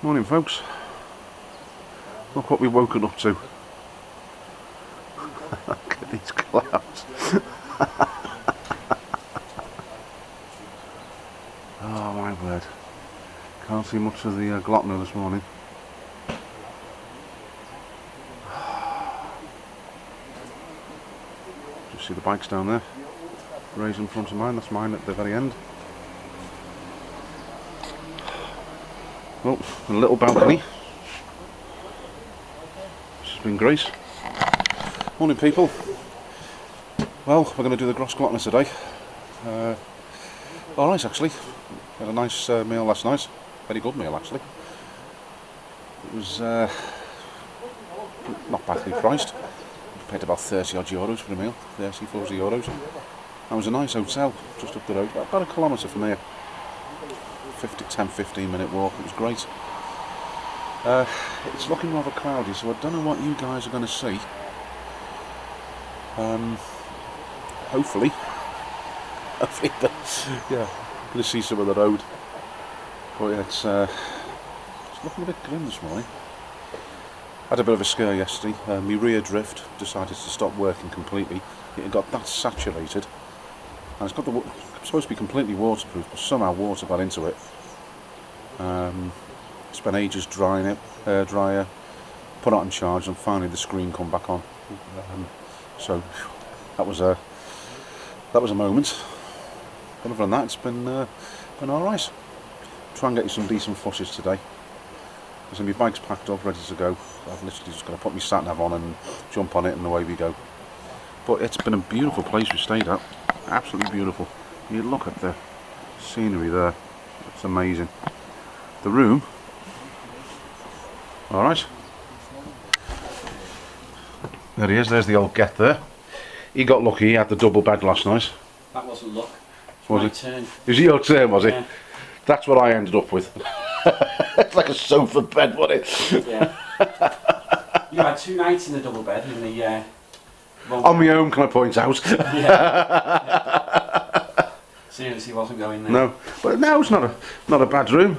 Morning folks. Look what we've woken up to. Look at these clouds. Oh my word. Can't see much of the Glockner this morning. Just see the bikes down there. Raised in front of mine, that's mine at the very end. Well, a little balcony. This has been great. Morning people. Well, we're going to do the Grossglockner today. Alright actually. Had a nice meal last night. Very good meal actually. It was not badly priced. We paid about 30 odd euros for the meal. 30-40 euros. That was a nice hotel just up the road, about a kilometre from here. 10-15 minute walk, it was great. It's looking rather cloudy, so I don't know what you guys are going to see. Hopefully, but yeah, I'm going to see some of the road. But yeah, it's looking a bit grim this morning. I had a bit of a scare yesterday. My rear drift decided to stop working completely. It had got that saturated, and it's got supposed to be completely waterproof, but somehow water got into it. Spent ages drying it, dryer, put it on charge, and finally the screen come back on. So that was a moment. But other than that, it's been all right. Try and get you some decent footage today. So my bike's packed up, ready to go. I've literally just got to put my sat nav on and jump on it, and away we go. But it's been a beautiful place we stayed at. Absolutely beautiful. You look at the scenery there. It's amazing. The room. Alright. There he is, there's the old get there. He got lucky, he had the double bed last night. That wasn't luck. Was my it? Turn. Was it your turn, was it? Yeah. That's what I ended up with. It's like a sofa bed, wasn't it? Yeah. You had 2 nights in the double bed in the on my own, can I point out? Yeah. Seriously, wasn't going there. No, but now it's not a bad room.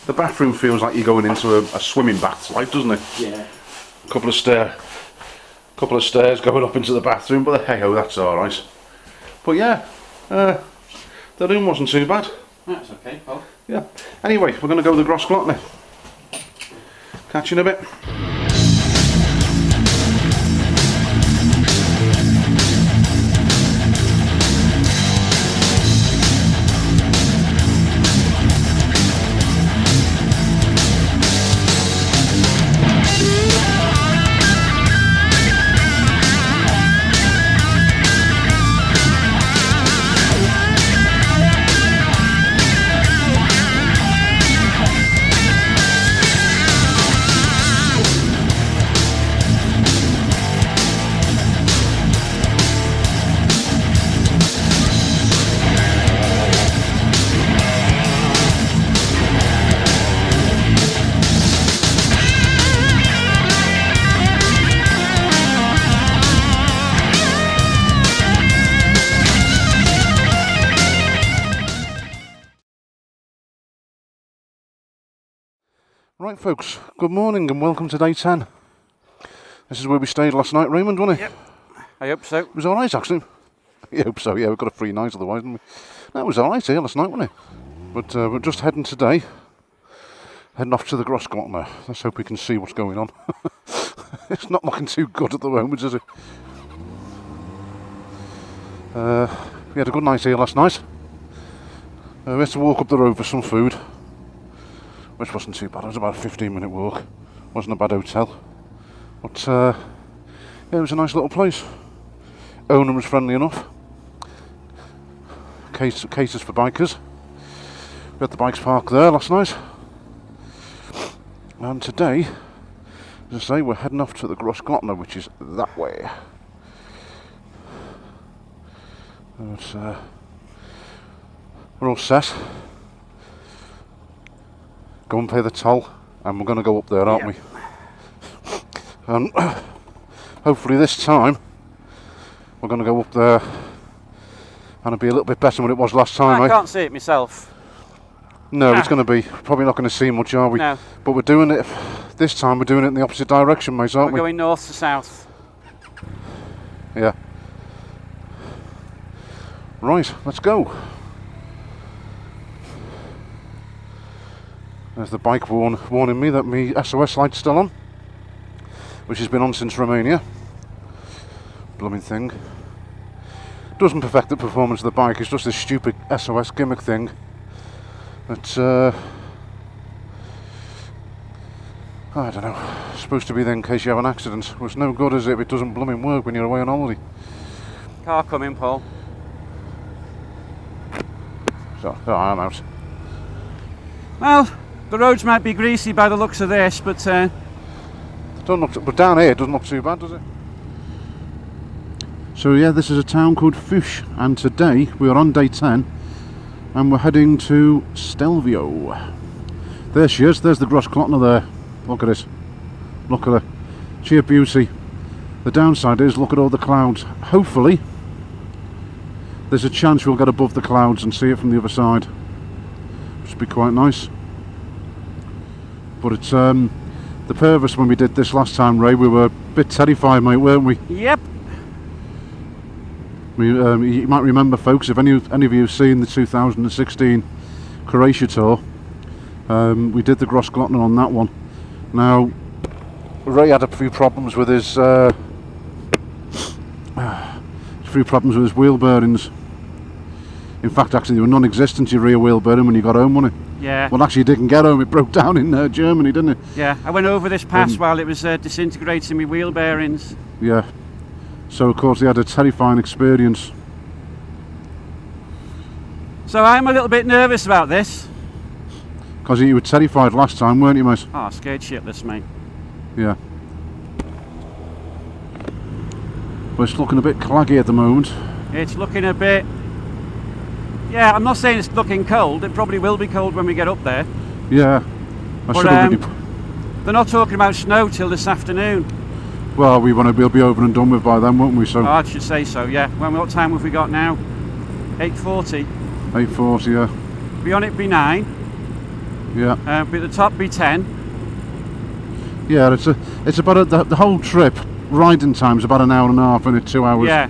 The bathroom feels like you're going into a swimming bath, like, doesn't it? Yeah. A couple of stairs going up into the bathroom, but hey ho, that's all right. But yeah, the room wasn't too bad. That's okay, Paul. Yeah. Anyway, we're going to go to the Grossglockner. Catch you in a bit. Right folks, good morning and welcome to day 10. This is where we stayed last night, Raymond, wasn't it? Yep, I hope so. It was alright actually. I hope so, yeah, we got a free night otherwise, didn't we? No, it was alright here last night, wasn't it? But we're just heading today, heading off to the Grossglockner. Let's hope we can see what's going on. It's not looking too good at the moment, is it? We had a good night here last night. We had to walk up the road for some food, which wasn't too bad. It was about a 15-minute walk. Wasn't a bad hotel. But yeah, it was a nice little place. Owner was friendly enough. Cases for bikers. We had the bikes parked there last night. And today, as I say, we're heading off to the Grossglockner, which is that way. But, we're all set. Go and pay the toll, and we're going to go up there, aren't we? And hopefully this time we're going to go up there and it'll be a little bit better than it was last time. I can't see it myself. No, it's going to be probably not going to see much, are we? No. But we're doing it this time. We're doing it in the opposite direction, mate, aren't We're we? going north to south. Yeah. Right, let's go. There's the bike warning me that my SOS light's still on, which has been on since Romania. Blooming thing. Doesn't perfect the performance of the bike, it's just this stupid SOS gimmick thing. It's I don't know, supposed to be there in case you have an accident. Well, it's no good, is it, if it doesn't blooming work when you're away on holiday. Car coming, Paul. So, I'm out. Well, the roads might be greasy by the looks of this, but But down here it doesn't look too bad, does it? So yeah, this is a town called Fush, and today we are on day 10 and we're heading to Stelvio. There she is, there's the Grossglockner there. Look at it. Look at her. Sheer beauty. The downside is, look at all the clouds. Hopefully there's a chance we'll get above the clouds and see it from the other side. Which would be quite nice. But it's the pair of us, when we did this last time, Ray, we were a bit terrified, mate, weren't we? yep. You might remember, folks, if any of you have seen the 2016 Croatia tour, we did the Grossglockner on that one. Now, Ray had a few problems with his wheel bearings. In fact, actually, they were non-existent, your rear wheel bearing, when you got home, wasn't it? Yeah. Well, actually, you didn't get home. It broke down in Germany, didn't it? Yeah, I went over this pass while it was disintegrating my wheel bearings. Yeah. So, of course, they had a terrifying experience. So I'm a little bit nervous about this. Because you were terrified last time, weren't you, mate? Oh, scared shitless, mate. Yeah. But it's looking a bit claggy at the moment. It's looking a bit... Yeah, I'm not saying it's looking cold. It probably will be cold when we get up there. Yeah. I But, should have really... they're not talking about snow till this afternoon. Well, we'll be over and done with by then, won't we? So Oh, I should say so, yeah. What time have we got now? 8:40. 8:40, yeah. Be on it be 9. Yeah. Be at the top be 10. Yeah, it's about the whole trip, riding time's about an hour and a half, and it's 2 hours. Yeah.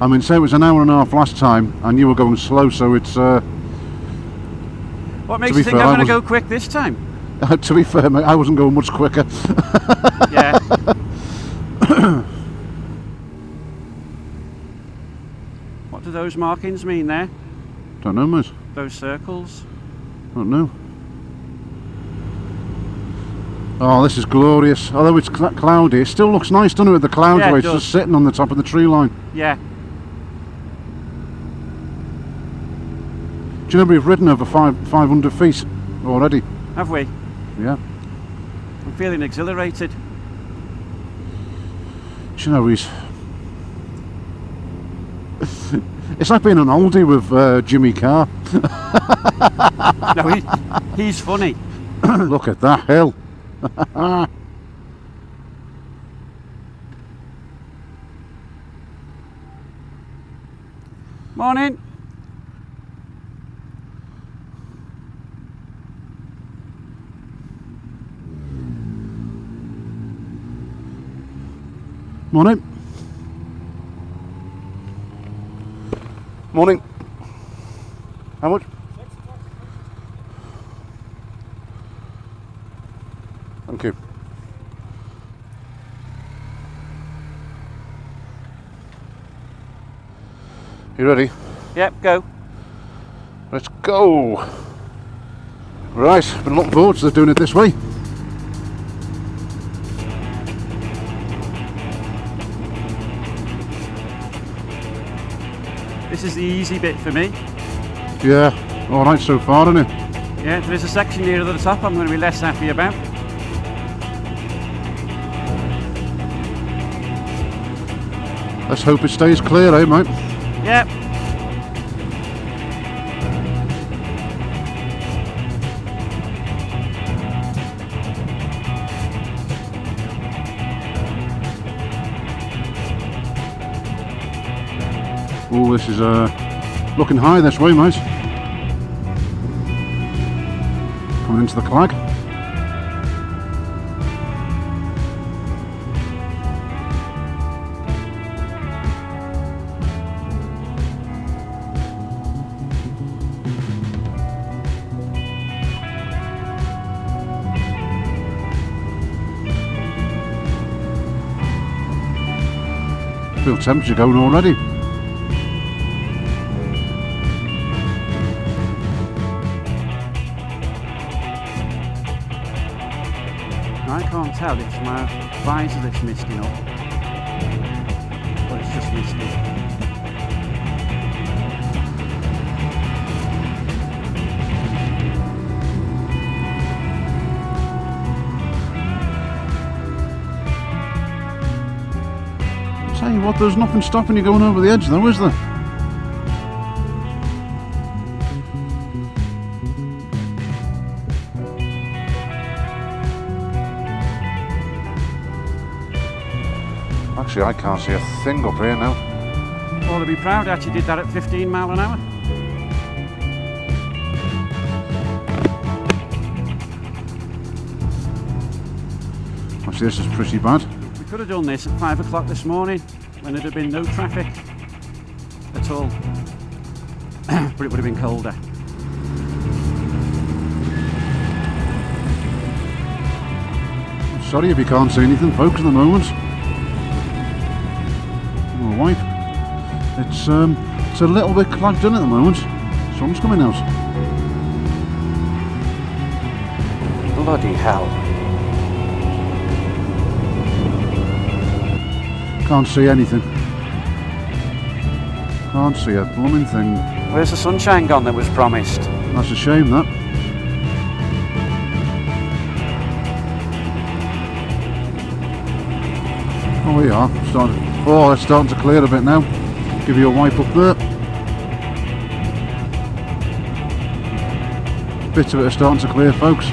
I mean, say it was an hour and a half last time, and you were going slow, so it's... What makes you think I'm going to go quick this time? To be fair, mate, I wasn't going much quicker. Yeah. What do those markings mean there? Don't know, mate. Those circles? Don't know. Oh, this is glorious. Although it's cloudy, it still looks nice, doesn't it, with the clouds Yeah, where it it's does. just sitting on the top of the tree line. Yeah. Do you know we've ridden over 500 feet already? Have we? Yeah. I'm feeling exhilarated. Do you know, it's like being an oldie with Jimmy Carr. No, he's funny. Look at that hill. Morning. Morning. Morning. How much? Thank you. You ready? Yep, go. Let's go. Right, been looking forward to doing it this way. This is the easy bit for me. Yeah, alright so far, isn't it? Yeah, there is a section near the top I'm going to be less happy about. Let's hope it stays clear, eh, mate? Yep. Oh, this is looking high this way, mate. Coming into the Clag. Feel temperature going already. I can't tell if it's my visor that's misting up, but it's just misting. Tell you what, there's nothing stopping you going over the edge though, is there? Actually, I can't see a thing up here now. Well, to be proud that you did that at 15 mile an hour. Actually, this is pretty bad. We could have done this at 5 o'clock this morning when there'd have been no traffic at all, but it would have been colder. Sorry if you can't see anything, folks, at the moment. We'll wipe. It's a little bit clagged in at the moment. Sun's coming out. Bloody hell. Can't see anything. Can't see a blooming thing. Where's the sunshine gone that was promised? That's a shame, that. Oh, we are. Oh, it's starting to clear a bit now. Give you a wipe up there. Bits of it are starting to clear, folks.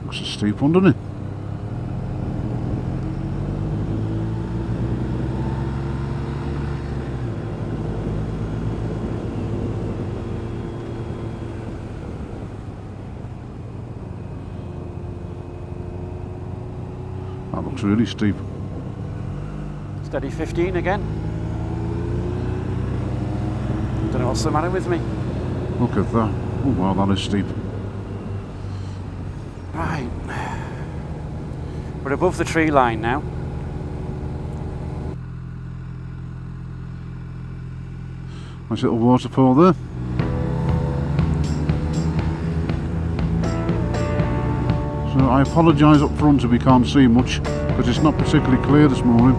Looks a steep one, doesn't it? That looks really steep. Steady 15 again. Don't know what's the matter with me. Look at that. Oh wow, that is steep. Right. We're above the tree line now. Nice little waterfall there. So I apologise up front if we can't see much, because it's not particularly clear this morning.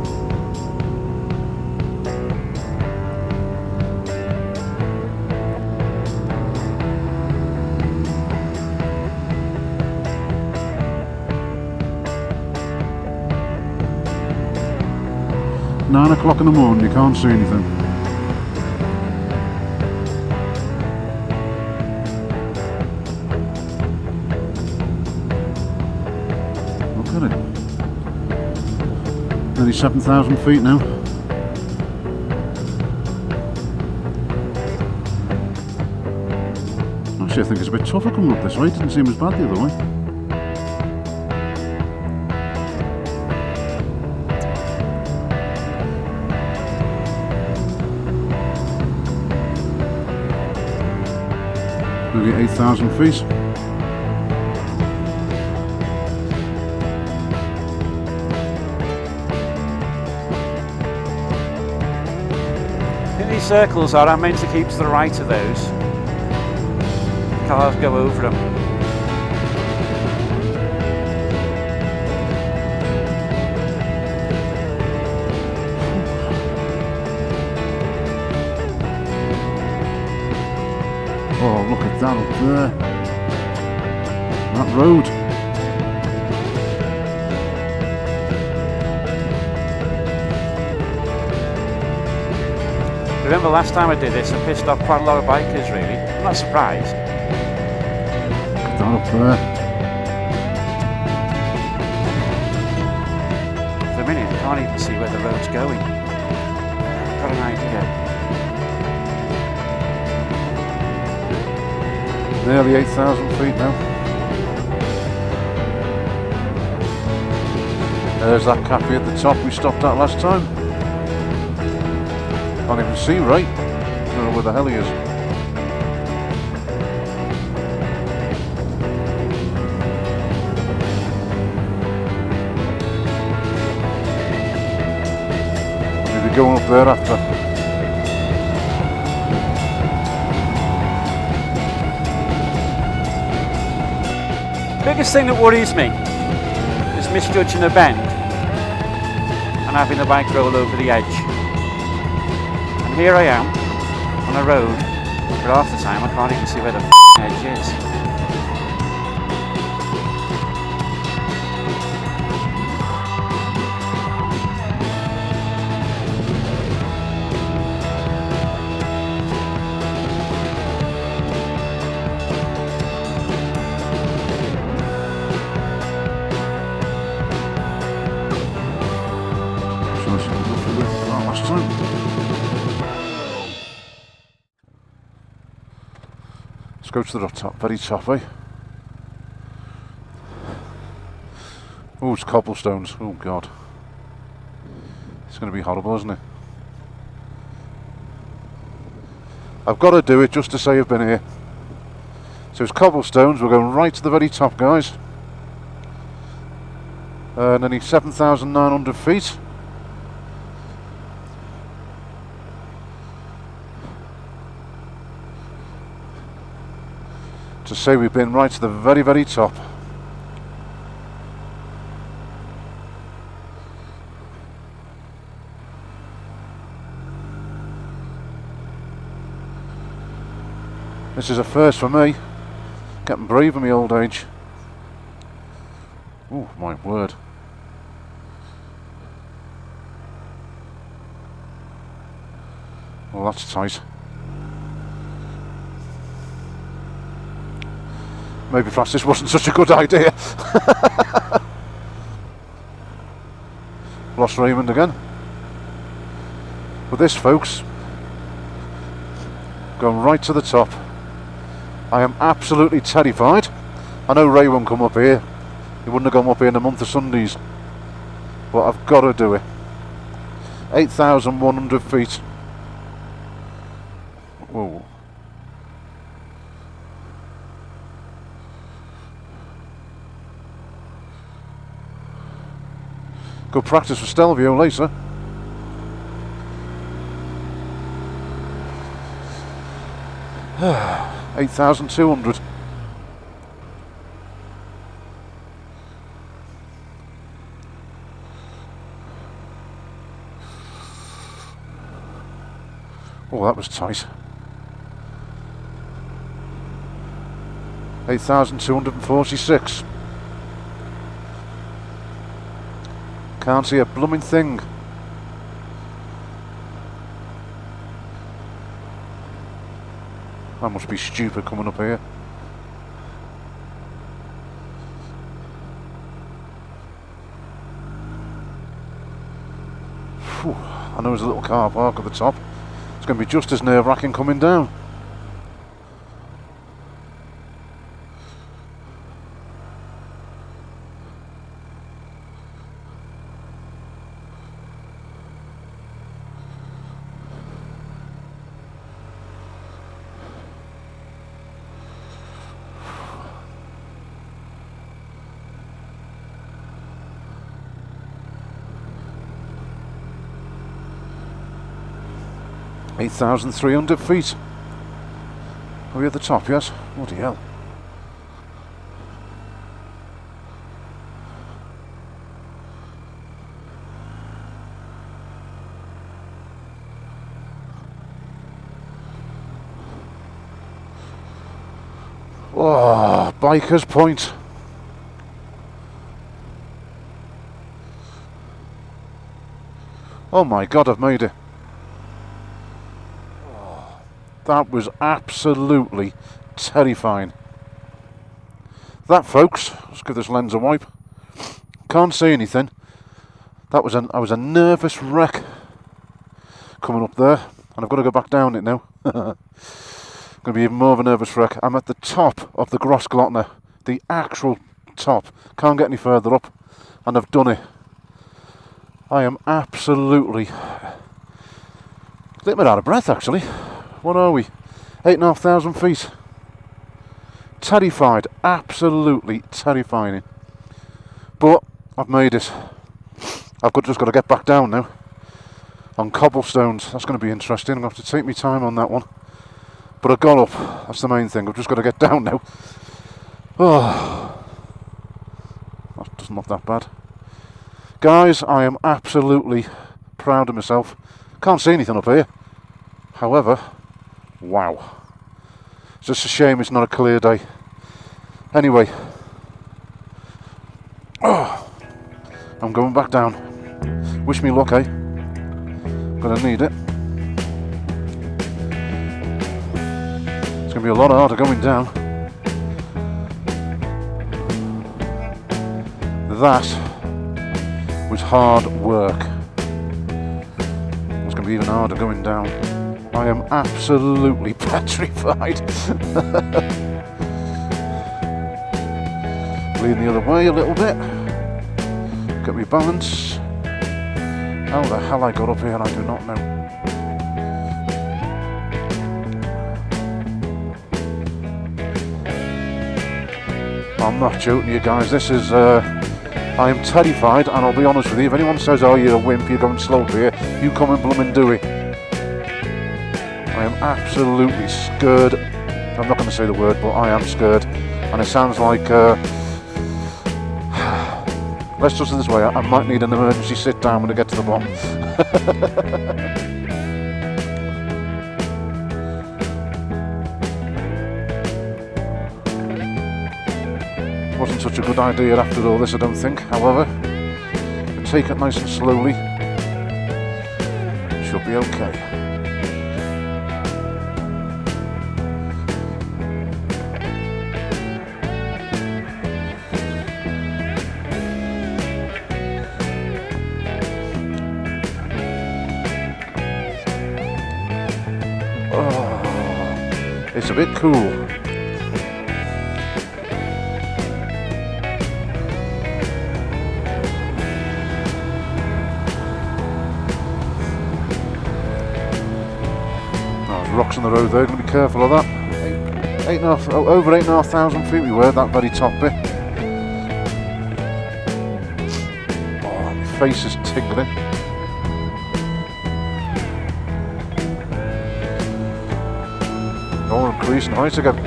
Nine o'clock in the morning, you can't see anything. Look at it. Nearly 7,000 feet now. Actually, I think it's a bit tougher coming up this way. It didn't seem as bad the other way. Nearly 8,000 feet. I think these circles are meant to keep to the right of those. Cars go over them. Oh, look at that up there. That road. Remember last time I did this, I pissed off quite a lot of bikers really. I'm not surprised. Look at that up there. can't even see where the road's going. I've got an idea. Nearly 8,000 feet now. There's that cafe at the top we stopped at last time. Can't even see right. I don't know where the hell he is. Maybe going up there after. Biggest thing that worries me is misjudging a bend and having the bike roll over the edge. And here I am on a road, but half the time I can't even see where the edge is. Let's go to the top, very top, eh? Oh, it's cobblestones. Oh God, it's going to be horrible, isn't it? I've got to do it just to say I've been here. So it's cobblestones. We're going right to the very top, guys. Nearly 7,900 feet. To say we've been right to the very, very top. This is a first for me. Getting brave in my old age. Oh my word. Well, that's tight. Maybe perhaps this wasn't such a good idea. Lost Raymond again. But this, folks, going right to the top. I am absolutely terrified. I know Ray won't come up here. He wouldn't have come up here in a month of Sundays. But I've got to do it. 8,100 feet. Whoa. Good practice for Stelvio later. Ah, 8,200. Oh, that was tight. 8,246. Can't see a blooming thing. I must be stupid coming up here. Whew. I know there's a little car park at the top. It's going to be just as nerve-wracking coming down. $8,300 feet. Are we at the top? Yes. Bloody hell. Oh, Biker's Point. Oh my God, I've made it. That was absolutely terrifying. That, folks, let's give this lens a wipe. Can't see anything. I was a nervous wreck coming up there, and I've got to go back down it now. Going to be even more of a nervous wreck. I'm at the top of the Grossglockner, the actual top. Can't get any further up, and I've done it. I am absolutely a little bit out of breath, actually. What are we? 8,500 feet. Terrified, absolutely terrifying. But I've made it. Just got to get back down now. On cobblestones, that's going to be interesting. I'm going to have to take my time on that one. But I got up, that's the main thing. I've just got to get down now. Oh, that's not that bad. Guys, I am absolutely proud of myself. Can't see anything up here. However, wow. It's just a shame it's not a clear day. Anyway, I'm going back down. Wish me luck, eh? Gonna need it. It's gonna be a lot harder going down. That was hard work. It's gonna be even harder going down. I am absolutely petrified. Lean the other way a little bit. Get me balance. How the hell I got up here, I do not know. I'm not joking you guys, this is, I am terrified, and I'll be honest with you, if anyone says, oh you're a wimp, you're going slow here, you come and bloom and do it. I am absolutely scared. I'm not going to say the word, but I am scared. And it sounds like, let's just do this way, I might need an emergency sit down when I get to the bottom. Wasn't such a good idea after all this, I don't think. However, take it nice and slowly. Should be okay. It's a bit cool. There's rocks on the road there, going to be careful of that. Over 8,500 feet we were, that very top bit. Oh, my face is tingling. Oh, I'm increasing height again.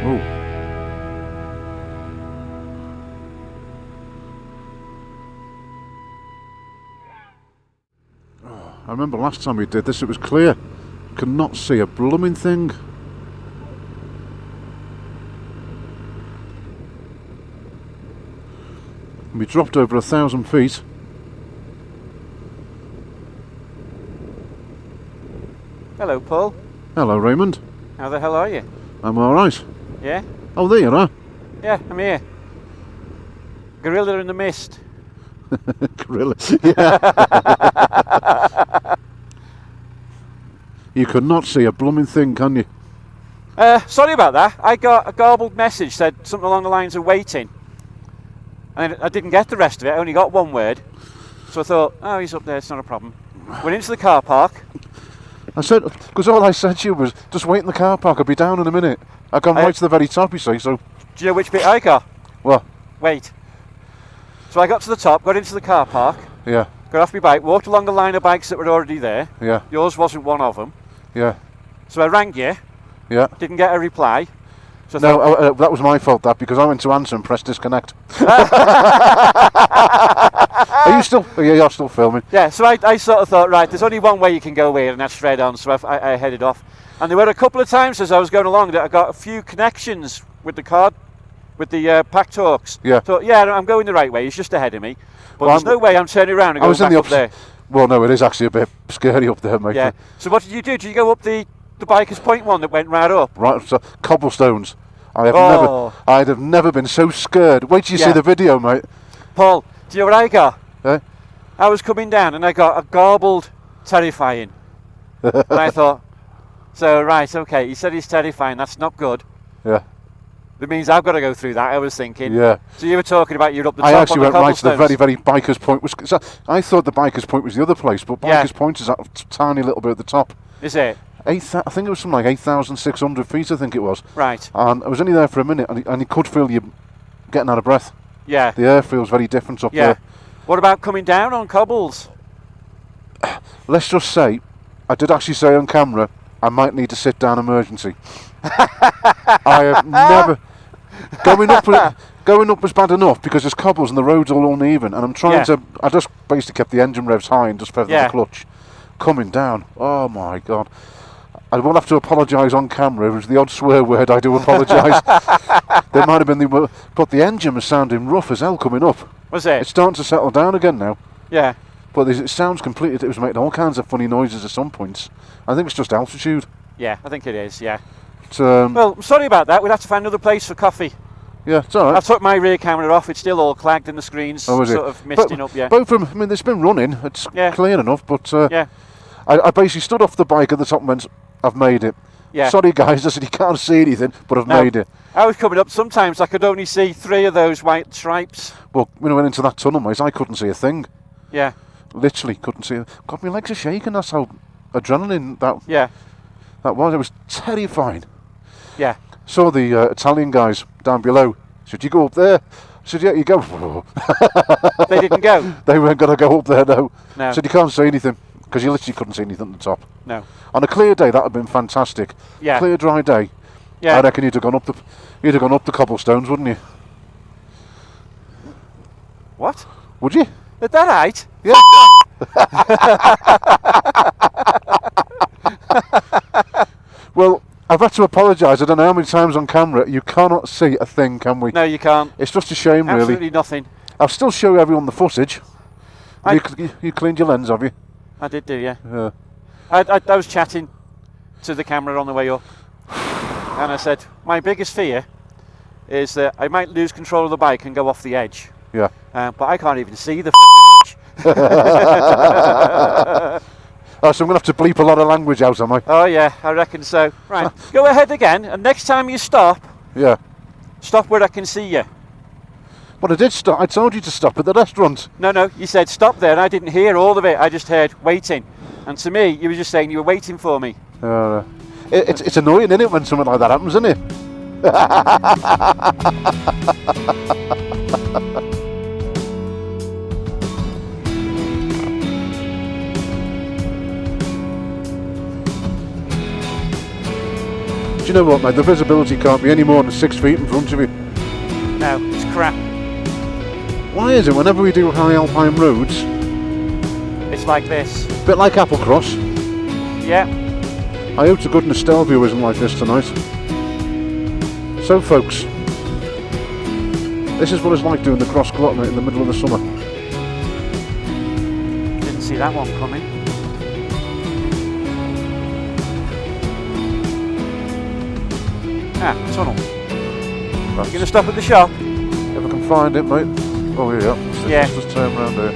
Ooh. Oh, I remember last time we did this, it was clear. Could not see a blooming thing. We dropped over 1,000 feet. Hello, Paul. Hello, Raymond. How the hell are you? I'm alright. Yeah? Oh, there you are. Yeah, I'm here. Gorilla in the mist. Gorilla. Yeah. You could not see a blooming thing, can you? Sorry about that. I got a garbled message, said something along the lines of waiting. And I didn't get the rest of it, I only got one word. So I thought, oh, he's up there, it's not a problem. Went into the car park. I said, because all I said to you was, just wait in the car park, I'll be down in a minute. I've gone right to the very top, you see, so... Do you know which bit I got? What? Wait. So I got to the top, got into the car park. Yeah. Got off my bike, walked along the line of bikes that were already there. Yeah. Yours wasn't one of them. Yeah. So I rang you. Yeah. Didn't get a reply. So no, that was my fault, that, because I went to answer and pressed disconnect. Are you still? Yeah, you're still filming. Yeah, so I sort of thought, right, there's only one way you can go here, and that's straight on. So I headed off, and there were a couple of times as I was going along that I got a few connections with the card, with the Packtalks. Yeah. So yeah, I'm going the right way. He's just ahead of me, but there's no way I'm turning around and going back up there. Well, no, it is actually a bit scary up there, mate. Yeah. So what did you do? Did you go up the the Bikers Point one that went right up? Right, so cobblestones. Oh. I'd have never been so scared. Wait till you see the video, mate. Paul, do you know what I got? Eh? I was coming down and I got a garbled terrifying. And I thought, so right, okay, he said he's terrifying, that's not good. Yeah. That means I've got to go through that, I was thinking. Yeah. So you were talking about you're up the top I actually on the went right to the cobblestones. very Bikers Point. I thought the Bikers Point was the other place, but Bikers Point is a tiny little bit at the top. Is it? I think it was something like 8,600 feet, I think it was. Right. And I was only there for a minute, and you could feel you getting out of breath. Yeah. The air feels very different up there. What about coming down on cobbles? Let's just say, I did actually say on camera, I might need to sit down emergency. I have never... Going up was bad enough because there's cobbles and the road's all uneven, and I'm trying to... I just basically kept the engine revs high and just feathered the clutch. Coming down, oh my God. I will have to apologise on camera. It was the odd swear word, I do apologise. There might have been but the engine was sounding rough as hell coming up. Was it? It's starting to settle down again now. Yeah. But it sounds completely... It was making all kinds of funny noises at some points. I think it's just altitude. Yeah, I think it is, yeah. Well, I'm sorry about that. We'll have to find another place for coffee. Yeah, it's all right. I've took my rear camera off. It's still all clagged and the screen's sort of misting up, yeah. Both of them, I mean, it's been running. It's clear enough, but I basically stood off the bike at the top and went, I've made it. Yeah. Sorry, guys, I said you can't see anything, but I've made it. I was coming up, sometimes I could only see 3 of those white stripes. Well, when I went into that tunnel, mate, I couldn't see a thing. Yeah. Literally couldn't see it. God, my legs are shaking. That's how adrenaline that was. It was terrifying. Yeah. Saw the Italian guys down below. Said, you go up there? I said, yeah, you go. They didn't go? They weren't going to go up there, no. No. Said, you can't see anything. Because you literally couldn't see anything at the top. No. On a clear day, that would have been fantastic. Yeah. Clear, dry day. Yeah. I reckon you'd have gone up the cobblestones, wouldn't you? What? Would you? Is that right? Yeah. Well, I've had to apologise. I don't know how many times on camera. You cannot see a thing, can we? No, you can't. It's just a shame, really. Absolutely nothing. I'll still show everyone the footage. You cleaned your lens, have you? I did do, yeah. Yeah. I was chatting to the camera on the way up, and I said, my biggest fear is that I might lose control of the bike and go off the edge. Yeah. But I can't even see the edge. Oh, so I'm going to have to bleep a lot of language out, am I? Oh yeah, I reckon so. Right, go ahead again, and next time you stop, stop where I can see you. Well, I did stop. I told you to stop at the restaurant. No, you said stop there, and I didn't hear all of it. I just heard waiting. And to me, you were just saying you were waiting for me. It's annoying, isn't it, when something like that happens, isn't it? Do you know what, mate? The visibility can't be any more than 6 feet in front of you. No, it's crap. Why is it whenever we do high alpine roads, it's like this? A bit like Applecross. Yeah. I hope to goodness Stelvio isn't like this tonight. So, folks, this is what it's like doing the Grossglockner in the middle of the summer. Didn't see that one coming. Tunnel. You're going to stop at the shop? If I can find it, mate. Oh, yeah. Just turn around there.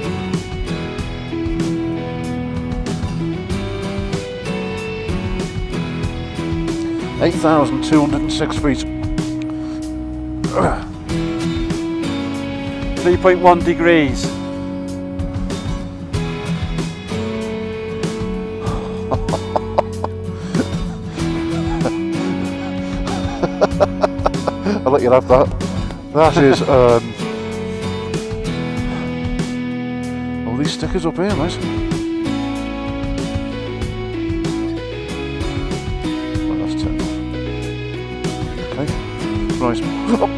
Ugh. 8,206 feet. 3.1 degrees. I'll let you have that. That is all these stickers up here, mate. Well, that's turned off. Okay, right. Oh.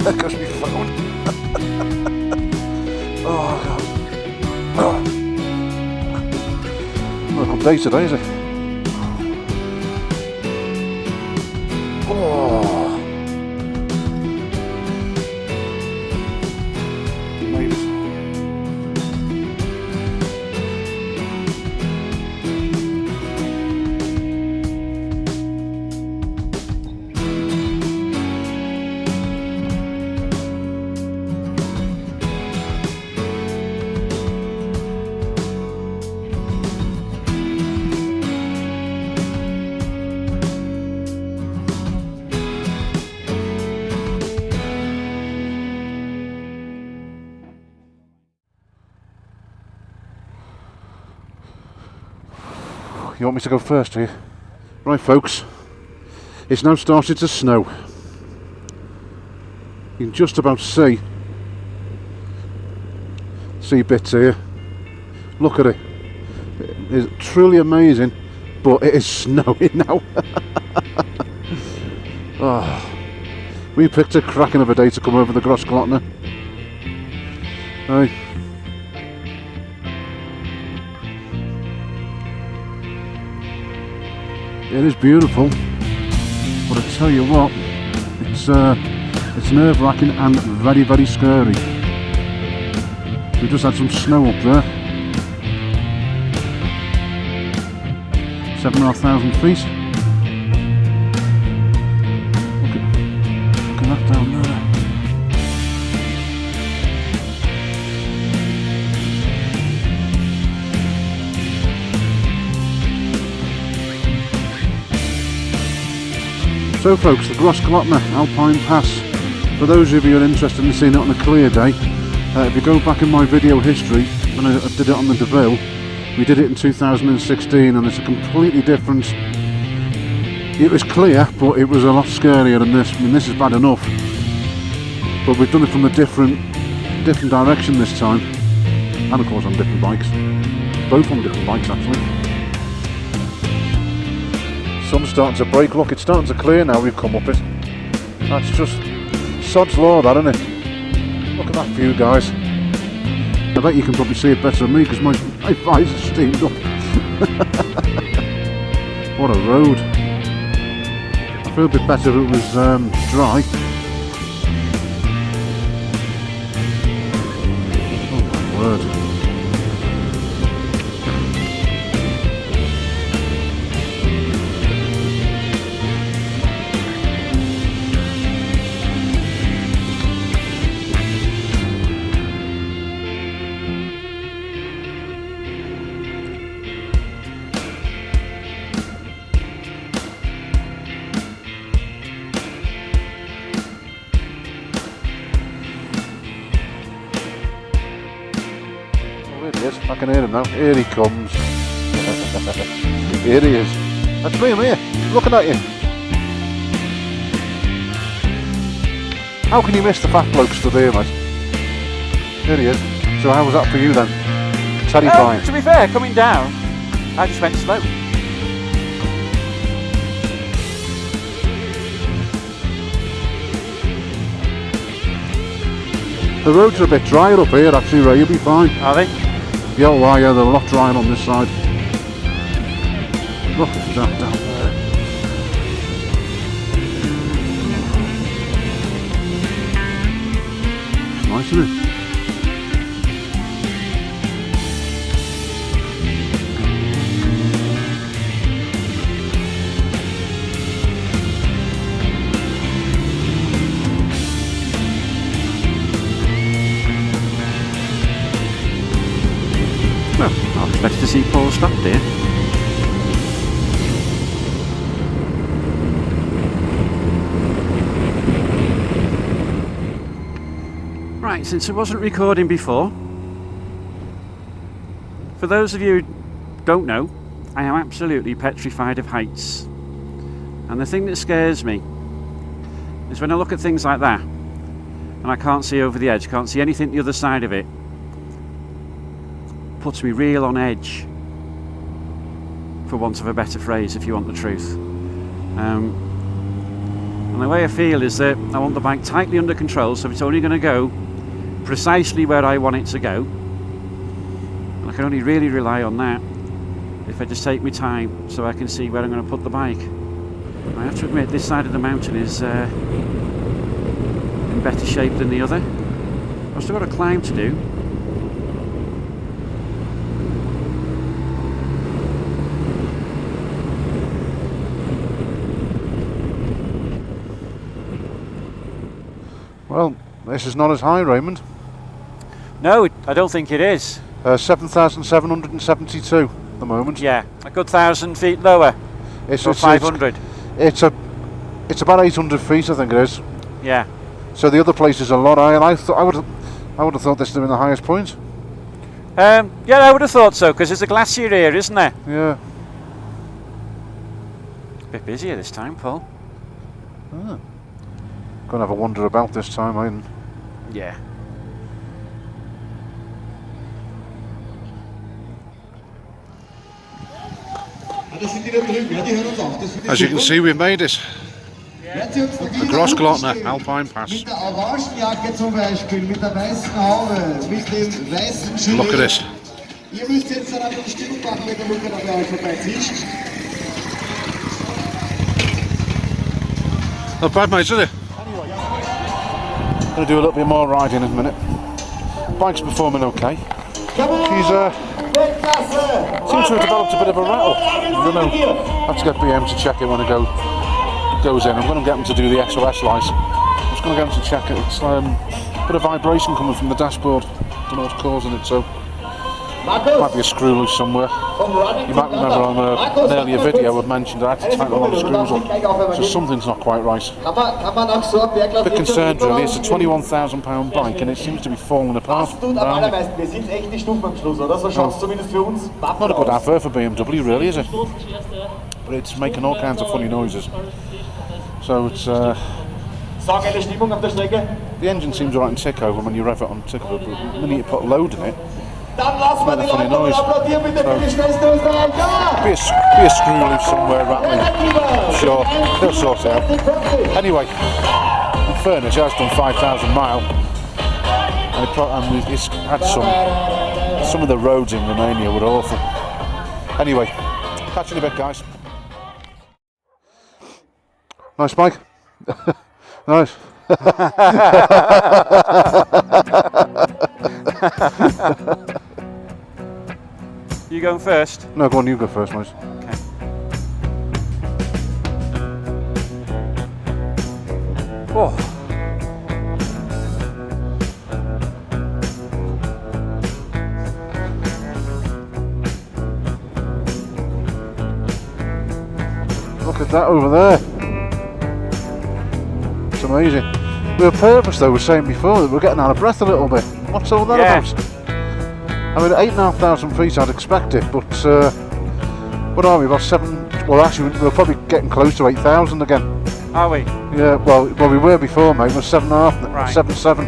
There goes my phone. Oh God. Not a good day today, is it? Oh. You want me to go first, do you? Right, folks. It's now started to snow. You can just about see bits here. Look at it. It is truly amazing, but it is snowing now. Oh, we picked a cracking of a day to come over the Grossglockner. Hey. It is beautiful, but I tell you what, it's nerve-wracking and very, very scary. We just had some snow up there. 7,500 feet. Look at that down there. So folks, the Grossglockner Alpine Pass. For those of you who are interested in seeing it on a clear day, if you go back in my video history, when I did it on the DeVille, we did it in 2016 and it's a completely different... It was clear, but it was a lot scarier than this. I mean, this is bad enough, but we've done it from a different direction this time, and of course on different bikes. Both on different bikes actually. Sun's starting to break. Look, it's starting to clear now. We've come up it. That's just sod's law, that, isn't it? Look at that view, guys. I bet you can probably see it better than me because my eyes are steamed up. What a road. I feel a bit better if it was dry. Oh my word. I can hear him now. Here he comes. Here he is. That's me, I'm here, looking at you. How can you miss the fat bloke stood here, mate? Here he is. So how was that for you then? Terrifying. To be fair, coming down, I just went slow. The roads are a bit drier up here actually, Ray, you'll be fine. Are they? Yeah, well, yeah, they're a lot drier on this side. Look at that down there. It's nice, isn't it? Well, I expected to see Paul stopped here. Right, since I wasn't recording before, for those of you who don't know, I am absolutely petrified of heights. And the thing that scares me is when I look at things like that and I can't see over the edge, can't see anything the other side of it. Puts me real on edge, for want of a better phrase, if you want the truth. And the way I feel is that I want the bike tightly under control, so it's only going to go precisely where I want it to go. And I can only really rely on that if I just take my time so I can see where I'm going to put the bike. I have to admit, this side of the mountain is in better shape than the other. I've still got a climb to do. Well, this is not as high, Raymond. No, I don't think it is. 7,772 at the moment. Yeah, a good 1,000 feet lower. It's 500. It's about 800 feet, I think it is. Yeah. So the other place is a lot higher. I would have thought this would have been the highest point. Yeah, I would have thought so, because there's a glacier here, isn't there? Yeah. A bit busier this time, Paul. Ah. Gonna have a wander about this time, I. Yeah. As you can see, we've made it. The Grossglockner Alpine Pass. Look at this. Not bad, mate, is it? Gonna do a little bit more riding in a minute. Bike's performing okay. She's seems to have developed a bit of a rattle. I don't know. I have to get BM to check it when it goes in. I'm going to get them to do the SOS lights. I'm just going to get them to check it. It's a bit of vibration coming from the dashboard. Don't know what's causing it, so might be a screw loose somewhere. You might remember on an earlier video I mentioned I had to tighten a lot of screws up, so something's not quite right. A bit concerned really. It's a £21,000 bike and it seems to be falling apart. Not a good advert for BMW really, is it? But it's making all kinds of funny noises. So it's the engine seems alright in tick over when you rev it on tick over, but the minute you put load in it, it's making a funny noise. So, be a screw loose somewhere rattling. Sure, they'll sort it out. Anyway, in fairness, it has done 5,000 miles, and it's had some of the roads in Romania were awful. Anyway, catch you in a bit, guys. Nice bike. Nice. You going first? No, go on, you go first, mate. Okay. Oh. Look at that over there. It's amazing. We were purpose though, we were saying before that we're getting out of breath a little bit. What's all that about? I mean, at 8,500 feet I'd expect it, but what are we, about 7, well actually we're probably getting close to 8,000 again. Are we? Yeah, well we were before, mate, we're 7.5, right. 7.7.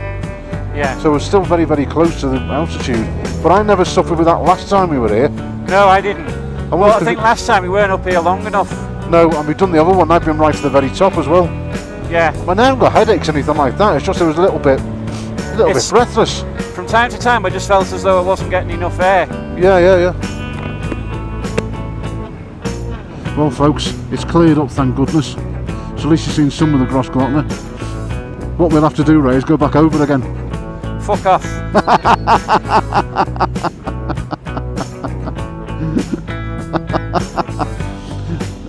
Yeah. So we're still very, very close to the altitude. But I never suffered with that last time we were here. No, I didn't. Well, I think last time we weren't up here long enough. No, and we've done the other one, I've been right to the very top as well. Yeah. I haven't got headaches or anything like that, it's just it was a little bit breathless. From time to time I just felt as though I wasn't getting enough air. Yeah. Well folks, it's cleared up, thank goodness. So at least you've seen some of the Grossglockner. What we'll have to do, Ray, is go back over again. Fuck off.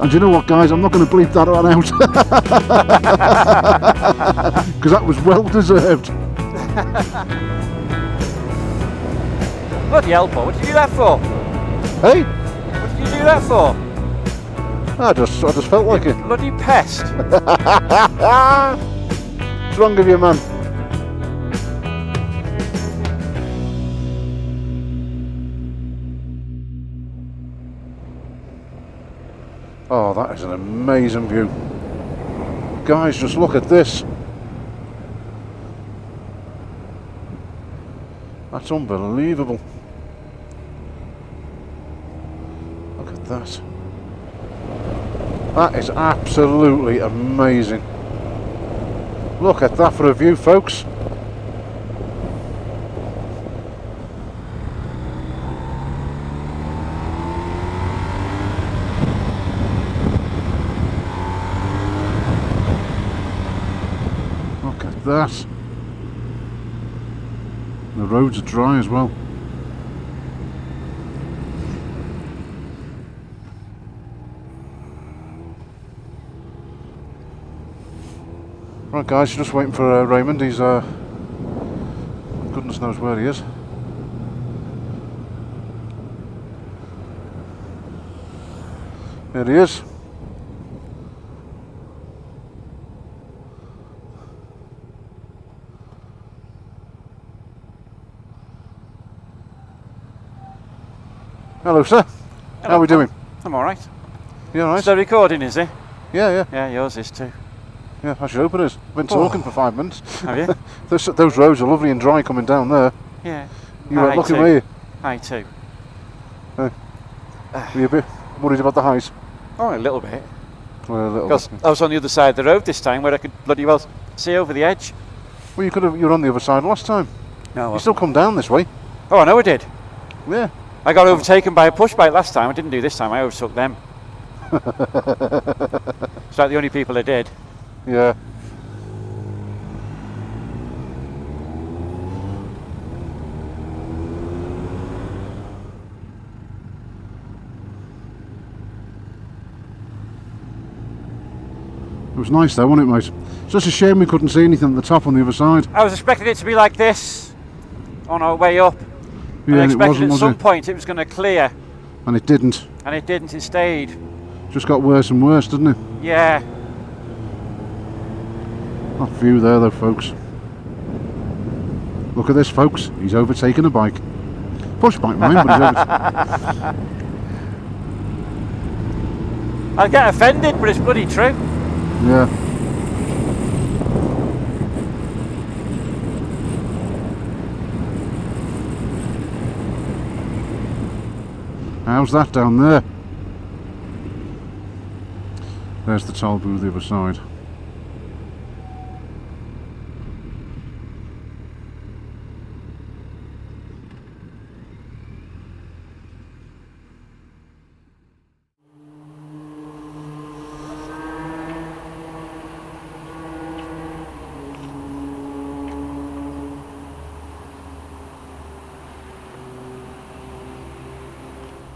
And you know what, guys, I'm not going to bleep that one out. Because that was well deserved. Bloody hell, Paul, what did you do that for? Hey? What did you do that for? I just felt like it. Bloody pest. What's wrong with you, man? Oh, that is an amazing view. Guys, just look at this. That's unbelievable. Look at that. That is absolutely amazing. Look at that for a view, folks. Look at that. The roads are dry as well. Right guys, just waiting for Raymond. He's goodness knows where he is. There he is. Hello sir. Hello. How are we doing? I'm alright. You alright? Still recording, is it? Yeah. Yeah, yours is too. Yeah, I should hope it is. I've been talking for 5 minutes. Have you? Those roads are lovely and dry coming down there. Yeah. You weren't looking, were you? I too. Were you a bit worried about the height? Oh, a little bit. Well, a little Because bit. I was on the other side of the road this time where I could bloody well see over the edge. Well, you were on the other side last time. No, You still come down this way. Oh, I know I did. Yeah. I got overtaken by a push bike last time. I didn't do this time. I overtook them. It's like the only people I did. Yeah. It was nice though, wasn't it, mate? It's just a shame we couldn't see anything at the top on the other side. I was expecting it to be like this on our way up. Yeah, I and it expected wasn't, at was some it? point it was going to clear, And it didn't. and it didn't. It stayed. Just got worse and worse, didn't it? Yeah. That view there though, folks. Look at this, folks. He's overtaken a bike. Push bike, mine, but he's I get offended, but it's bloody true. Yeah. How's that down there? There's the toll booth the other side.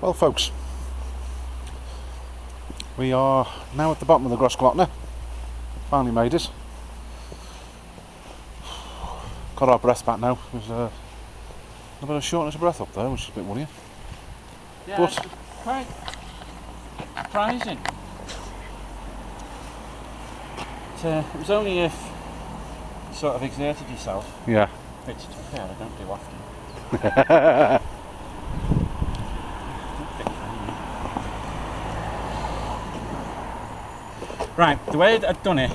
Well, folks, we are now at the bottom of the Grossglockner. Finally made it. Got our breath back now. There's a bit of shortness of breath up there, which is a bit worrying. Yeah, But it's quite surprising. It was only if you sort of exerted yourself, yeah. which to be fair, I don't do often. Right, the way I've done it,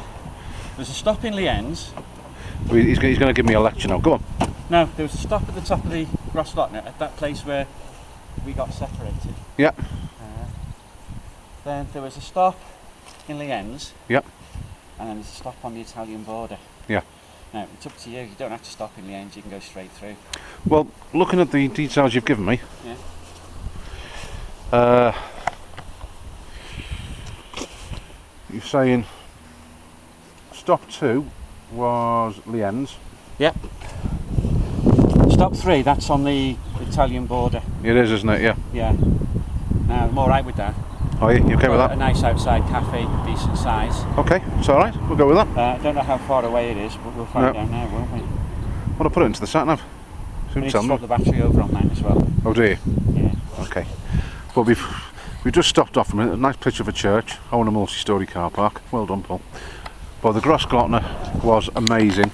there's a stop in Lienz. He's going to give me a lecture now. Go on. No, there was a stop at the top of the Grossglockner at that place where we got separated. Yeah. Then there was a stop in Lienz. Yeah. And then there's a stop on the Italian border. Yeah. Now, it's up to you. You don't have to stop in Lienz. You can go straight through. Well, looking at the details you've given me, Yeah. you're saying stop 2 was Lienz. Yep. Stop 3, that's on the Italian border. It is, isn't it? Yeah. Yeah. Now, I'm alright with that. Are you okay with Got that? A nice outside cafe, decent size. Okay, it's alright. We'll go with that. I don't know how far away it is, but we'll find out now, won't we? Want to put it into the sat nav? We Soon need tell to me. swap the battery over on that as well. Oh, do you? Yeah. Okay. Well, we just stopped off from a nice picture of a church. I want a multi-storey car park. Well done, Paul. Well, the Grossglockner was amazing,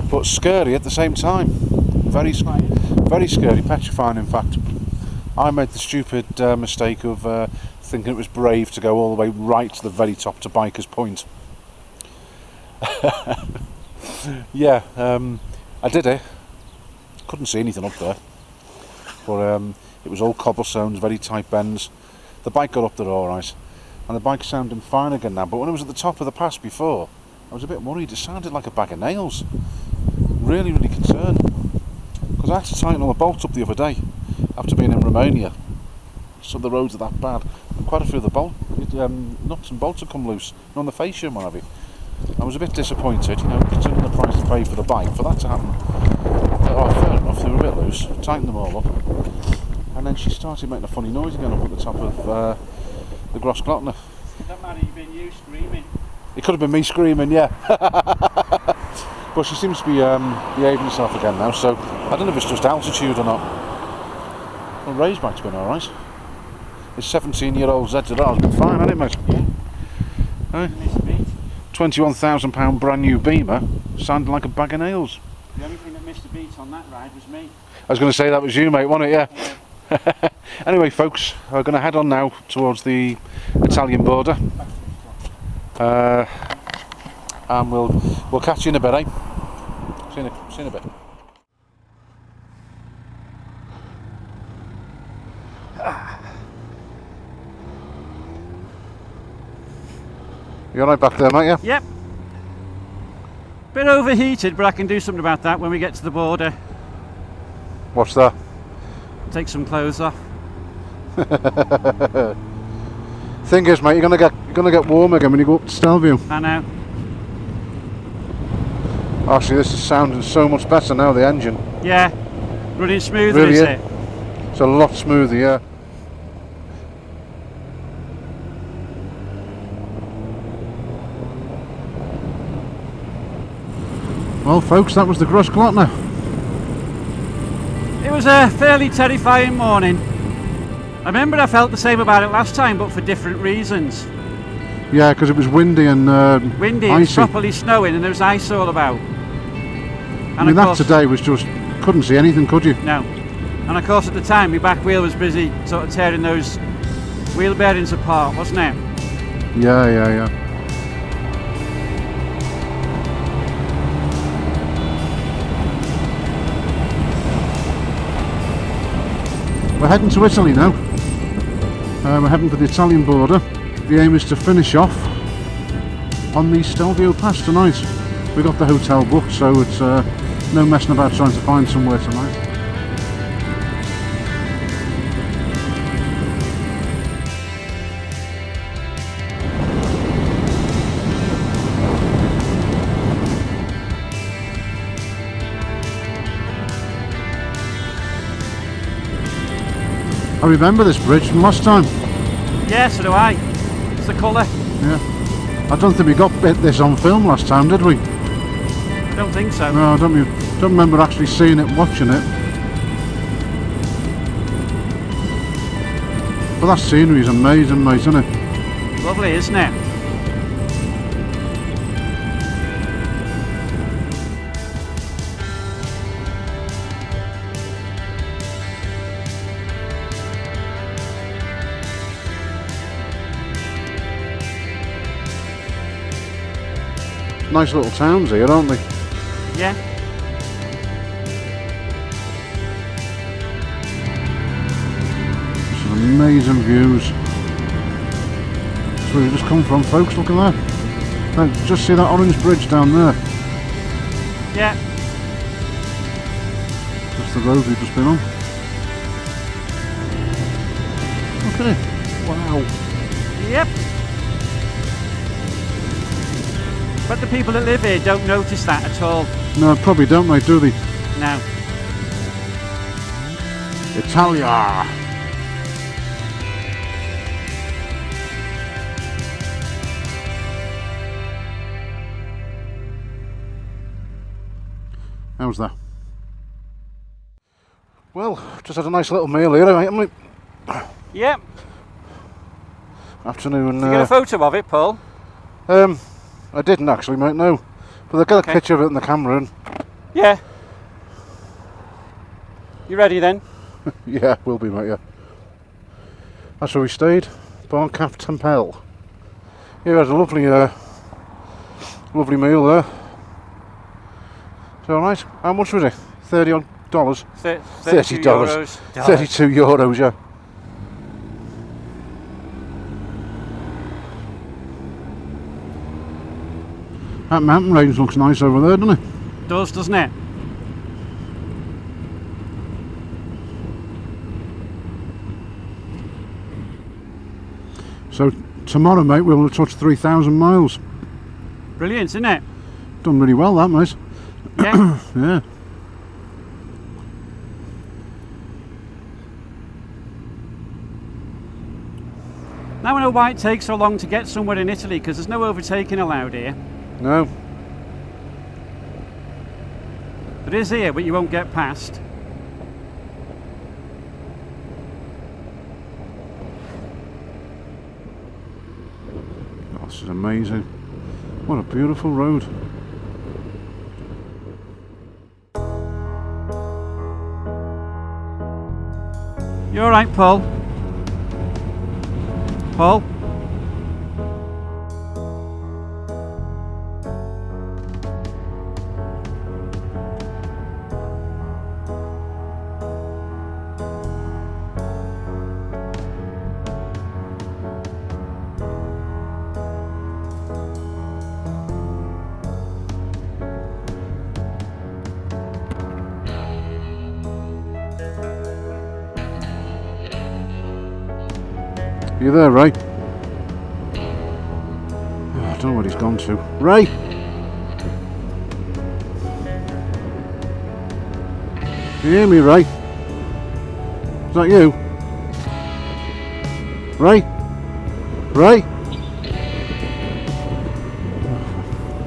but scary at the same time. Very scary, petrifying in fact. I made the stupid mistake of thinking it was brave to go all the way right to the very top to Biker's Point. Yeah, I did it. Couldn't see anything up there. But it was all cobblestones, very tight bends. The bike got up there alright. And the bike's sounding fine again now. But when it was at the top of the pass before, I was a bit worried. It sounded like a bag of nails. Really, really concerned. Because I had to tighten all the bolts up the other day after being in Romania. So the roads are that bad. And quite a few of the nuts and bolts had come loose. And on the fascia and what have you. I was a bit disappointed, you know, considering the price to pay for the bike, for that to happen. Oh, fair enough, they were a bit loose. Tightened them all up. And then she started making a funny noise again up at the top of the Grossglockner. That might have been you screaming. It could have been me screaming, yeah. But she seems to be behaving herself again now, so I don't know if it's just altitude or not. Well, raised bike's been alright. This 17-year-old ZZR's been fine, hasn't it, mate? Yeah. Hey? £21,000 brand new Beamer, sounding like a bag of nails. The only thing that missed a beat on that ride was me. I was going to say that was you, mate, wasn't it? Yeah. Anyway, folks, we're going to head on now towards the Italian border. And we'll catch you in a bit, eh? See you in a bit. You alright back there, mate? Yeah? Yep. Bit overheated, but I can do something about that when we get to the border. What's that? Take some clothes off. Thing is, mate, you're gonna get warm again when you go up to Stelvio. I know. Actually, this is sounding so much better now, the engine. Yeah. Running smoother, Really is is. it? It's a lot smoother, yeah. Well, folks, that was the Grossglockner. It was a fairly terrifying morning. I remember I felt the same about it last time, but for different reasons. Yeah, because it was windy and Windy, icy. it was properly snowing, and there was ice all about. And I mean, of that course, today was just, couldn't see anything, could you? No. And of course, at the time, my back wheel was busy sort of tearing those wheel bearings apart, wasn't it? Yeah. We're heading to Italy now. We're heading for the Italian border. The aim is to finish off on the Stelvio Pass tonight. We got the hotel booked, so it's no messing about trying to find somewhere tonight. I remember this bridge from last time. Yeah, so do I. It's the colour. Yeah. I don't think we got this on film last time, did we? I don't think so. No, I don't remember actually seeing it, watching it. But that scenery is amazing, mate, isn't it? Lovely, isn't it? Nice little towns here, aren't they? Yeah. Some amazing views. That's where we just come from, folks. Look at that. Now, just see that orange bridge down there. Yeah. That's the road we've just been on. Look at it. Wow. Yep. But the people that live here don't notice that at all. No, probably don't, mate, do they? No. Italia. How's that? Well, just had a nice little meal here, haven't we? Yep. Afternoon. Did you get a photo of it, Paul? I didn't actually, mate, no. But I got a picture of it in the camera and... Yeah. You ready then? Yeah, will be, mate, yeah. That's where we stayed. Barcap Tempel. Yeah, it was a lovely, lovely meal there. So, alright, how much was it? $30 odd dollars? $30. €32, yeah. That mountain range looks nice over there, doesn't it? Does, doesn't it? So tomorrow, mate, we'll touch 3,000 miles. Brilliant, isn't it? Done really well, that, mate. Yeah. Yeah. Now I know why it takes so long to get somewhere in Italy, because there's no overtaking allowed here. No. There is here, but you won't get past. Oh, this is amazing. What a beautiful road. You alright, Paul? Paul? You there, Ray? Oh, I don't know what he's gone to. Ray! Can you hear me, Ray? Is that you? Ray? Ray?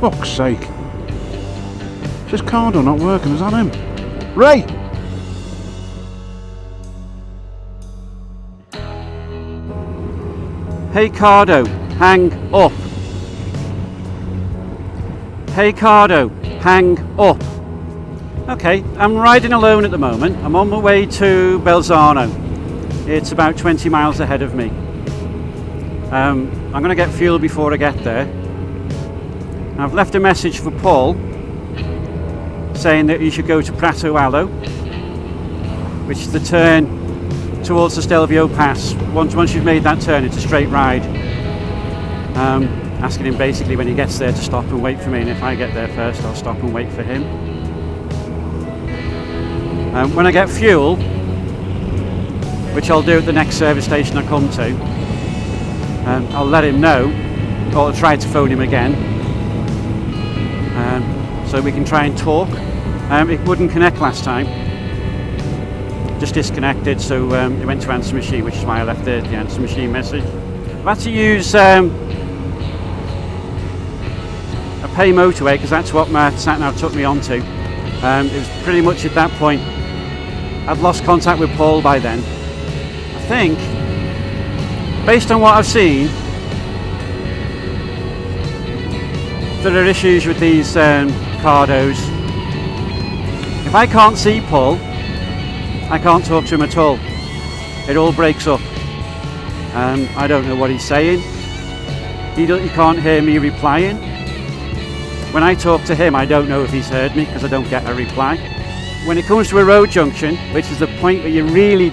Oh, fuck's sake. Is this Cardo not working? Is that him? Ray! Hey Cardo, hang up. Hey Cardo, hang up. Okay, I'm riding alone at the moment. I'm on my way to Belzano. It's about 20 miles ahead of me. I'm going to get fuel before I get there. I've left a message for Paul saying that you should go to Prato Allo, which is the turn towards the Stelvio Pass. Once you've made that turn, it's a straight ride. Asking him basically when he gets there to stop and wait for me, and if I get there first, I'll stop and wait for him. When I get fuel, which I'll do at the next service station I come to, I'll let him know, or I'll try to phone him again, so we can try and talk. It wouldn't connect last time, just disconnected, so it went to answer machine, which is why I left the answer machine message. I've had to use a pay motorway because that's what my sat-nav took me onto. It was pretty much at that point I'd lost contact with Paul by then. I think, based on what I've seen, there are issues with these Cardos. If I can't see Paul, I can't talk to him at all. It all breaks up. I don't know what he's saying. He can't hear me replying. When I talk to him, I don't know if he's heard me because I don't get a reply. When it comes to a road junction, which is the point where you really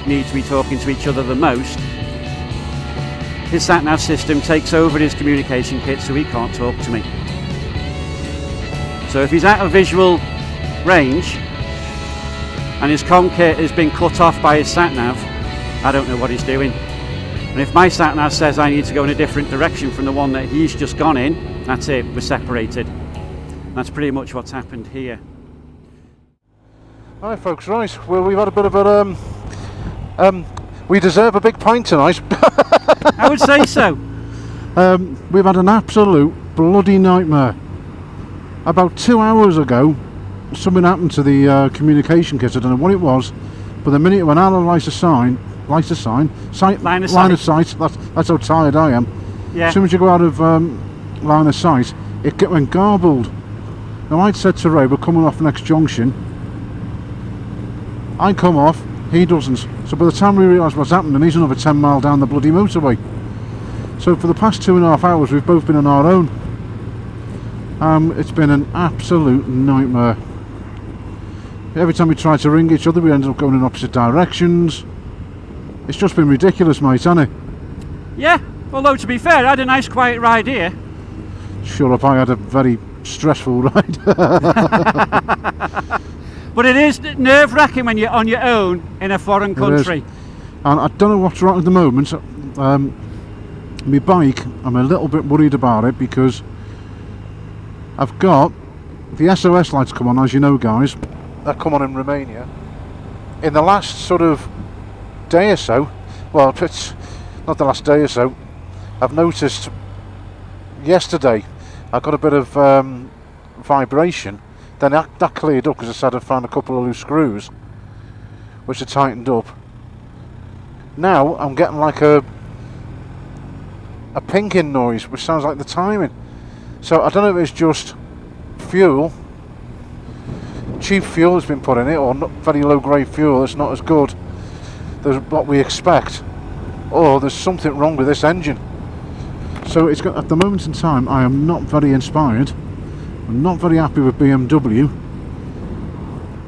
need to be talking to each other the most, his sat-nav system takes over his communication kit, so he can't talk to me. So if he's out of visual range and his comm kit has been cut off by his sat-nav, I don't know what he's doing. And if my sat-nav says I need to go in a different direction from the one that he's just gone in, that's it, we're separated. That's pretty much what's happened here. Hi folks, right, well we've had a bit of a, we deserve a big pint tonight. I would say so. We've had an absolute bloody nightmare. About 2 hours ago, something happened to the communication kit. I don't know what it was, but the minute it went out of line of sight, that's how tired I am. Yeah. As soon as you go out of line of sight, it went garbled. Now I'd said to Ray, we're coming off next junction. I come off, he doesn't. So by the time we realise what's happening, he's another 10 mile down the bloody motorway. So for the past 2.5 hours, we've both been on our own. It's been an absolute nightmare. Every time we try to ring each other, we end up going in opposite directions. It's just been ridiculous, mate, hasn't it? Yeah, although to be fair, I had a nice quiet ride here. Shut up, I had a very stressful ride. But it is nerve-wracking when you're on your own in a foreign country. And I don't know what's wrong at the moment. My bike, I'm a little bit worried about it because I've got the SOS lights come on, as you know guys. They come on in Romania. In the last sort of day or so, well it's not the last day or so, I've noticed yesterday I got a bit of vibration. Then that cleared up because I said I found a couple of loose screws which are tightened up. Now I'm getting like a pinking noise which sounds like the timing. So I don't know if it's just fuel, cheap fuel has been put in it, or not very low grade fuel that's not as good as what we expect, or there's something wrong with this engine. So it's got, at the moment in time I am not very inspired. I'm not very happy with BMW,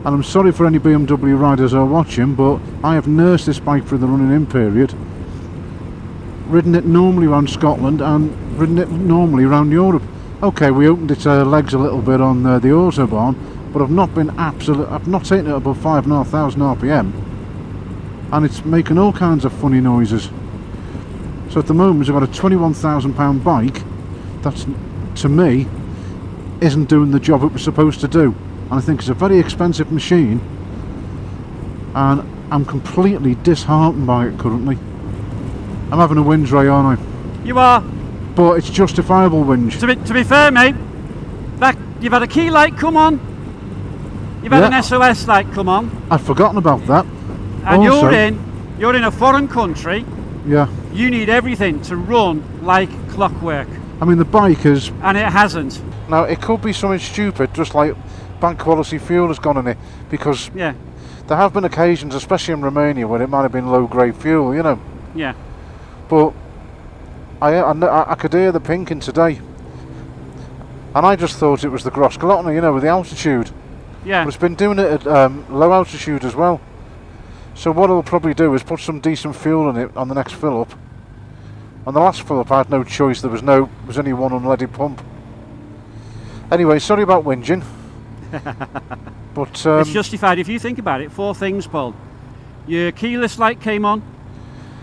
and I'm sorry for any BMW riders who are watching, but I have nursed this bike through the running in period, ridden it normally around Scotland and ridden it normally around Europe. Okay, we opened its legs a little bit on the Autobahn, but I've not taken it above 5,500 RPM, and it's making all kinds of funny noises. So at the moment I've got a £21,000 bike that's, to me, isn't doing the job it was supposed to do. And I think it's a very expensive machine, and I'm completely disheartened by it currently. I'm having a whinge, Ray, aren't I? You are. But it's justifiable whinge. To be fair, mate, you've had a key light come on. You've had an SOS light come on. I'd forgotten about that. And also, you're in a foreign country. Yeah. You need everything to run like clockwork. I mean, the bike is... And it hasn't. Now, it could be something stupid, just like bad quality fuel has gone in it, because yeah, there have been occasions, especially in Romania, where it might have been low grade fuel, you know. Yeah. But I could hear the pinking today, and I just thought it was the Grossglockner, you know, with the altitude. Yeah. But it's been doing it at low altitude as well. So what I'll probably do is put some decent fuel in it on the next fill up. On the last fill up I had no choice, there was only one unleaded pump. Anyway, sorry about whinging. But it's justified if you think about it. 4 things, Paul. Your keyless light came on.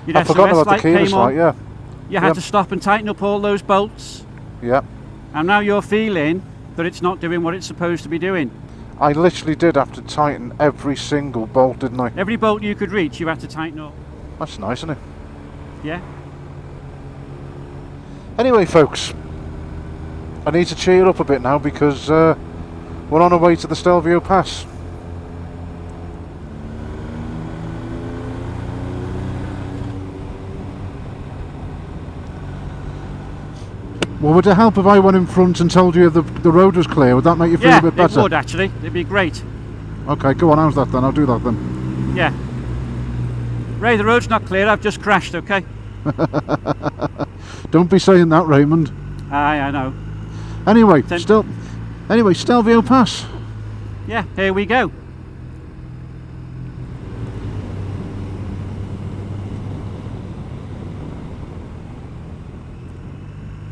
Your I forgot about the keyless light, yeah. You had to stop and tighten up all those bolts. Yeah. And now you're feeling that it's not doing what it's supposed to be doing. I literally did have to tighten every single bolt, didn't I? Every bolt you could reach, you had to tighten up. That's nice, isn't it? Yeah. Anyway, folks, I need to cheer up a bit now because we're on our way to the Stelvio Pass. Well, would it help if I went in front and told you the road was clear? Would that make you feel a bit better? Yeah, it would actually. It'd be great. Okay, go on, how's that then? I'll do that then. Yeah. Ray, the road's not clear, I've just crashed, okay? Don't be saying that, Raymond. Aye, I know. Anyway, Stelvio Pass. Yeah, here we go.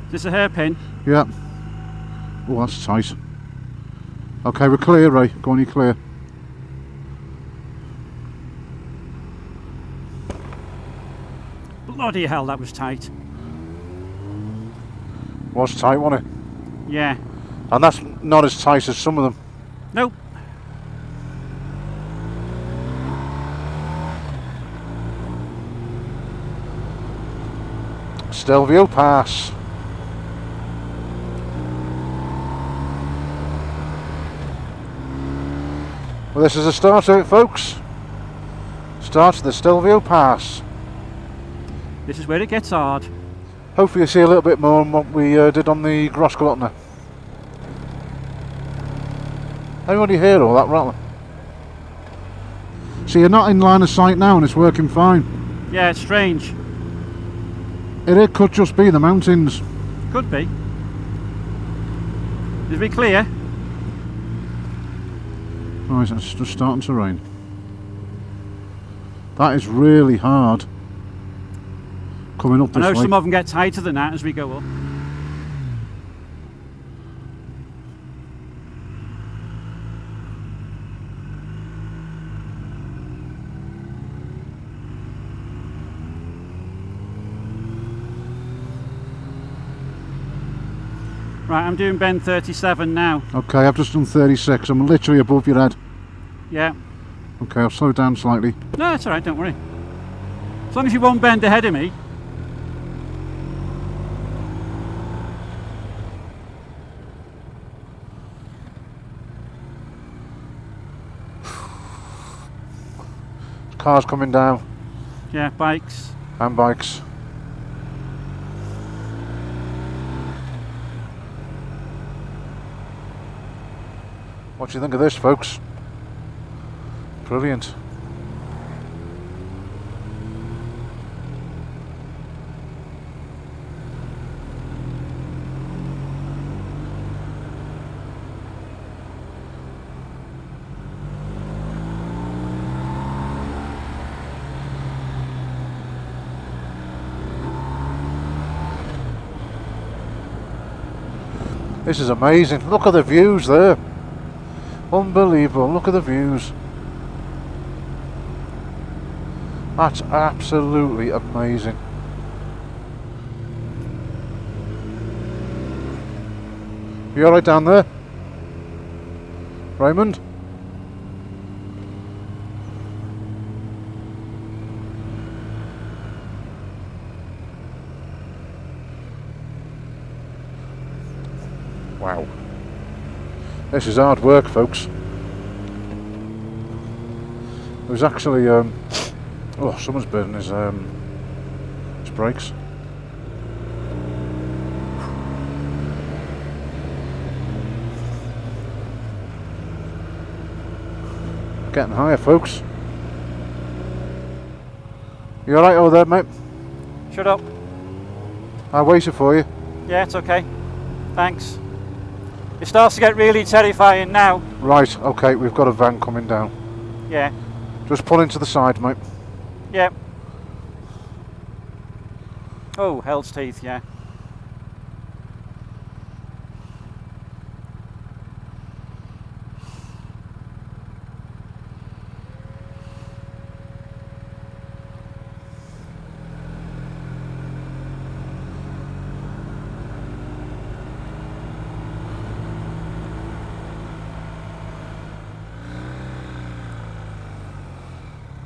Is this a hairpin? Yeah. Oh, that's tight. Okay, we're clear, Ray. Go on, you're clear. Bloody hell, that was tight. Was tight, wasn't it? Yeah. And that's not as tight as some of them. Nope. Stelvio Pass. Well, this is the start of it, folks. Start of the Stelvio Pass. This is where it gets hard. Hopefully you see a little bit more than what we did on the Grossglockner. Anybody hear all that rattling? So you're not in line of sight now and it's working fine. Yeah, it's strange. It could just be the mountains. Could be. Is we clear? Right, it's just starting to rain. That is really hard. Coming up this way. I know some of them get tighter than that as we go up. Right, I'm doing bend 37 now. Okay, I've just done 36. I'm literally above your head. Yeah. Okay, I'll slow down slightly. No, it's alright, don't worry. As long as you won't bend ahead of me. Cars coming down. Yeah, bikes. And bikes. What do you think of this, folks? Brilliant. This is amazing. Look at the views there. Unbelievable. Look at the views. That's absolutely amazing. You alright down there? Raymond? Wow. This is hard work, folks. There's actually, oh, someone's burning his brakes. Getting higher, folks. You alright over there, mate? Shut up. I waited for you. Yeah, it's okay. Thanks. It starts to get really terrifying now. Right, okay, we've got a van coming down. Yeah. Just pull into the side, mate. Yeah. Oh, hell's teeth, yeah.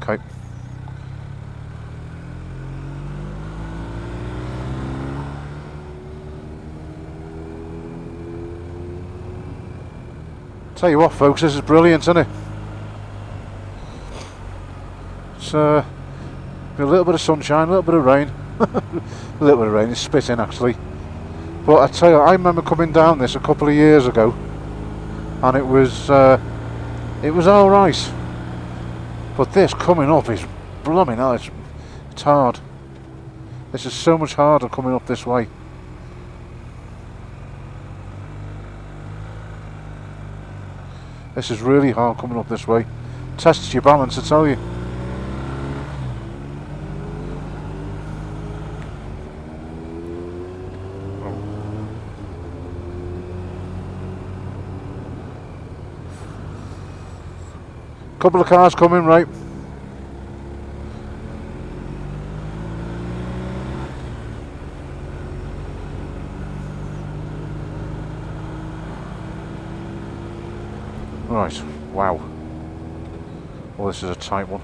Okay. Tell you what, folks, this is brilliant, isn't it? It's a little bit of sunshine, a little bit of rain. A little bit of rain, it's spitting actually. But I tell you, I remember coming down this a couple of years ago, and it was alright. But this coming up is blooming hell, it's hard. This is so much harder coming up this way. This is really hard coming up this way. Tests your balance, I tell you. Couple of cars coming, right? Right, wow. Well, this is a tight one.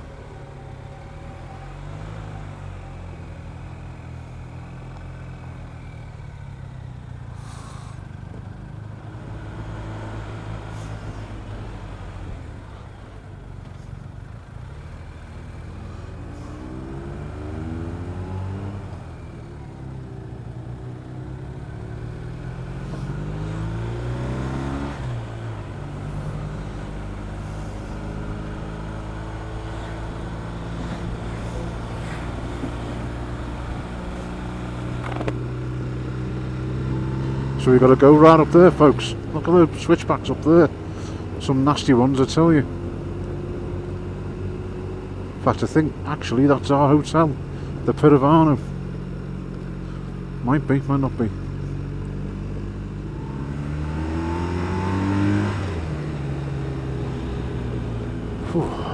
So we've got to go right up there, folks. Look at the switchbacks up there. Some nasty ones, I tell you. In fact, I think actually that's our hotel, the Pirovano. Might be, might not be. Whew.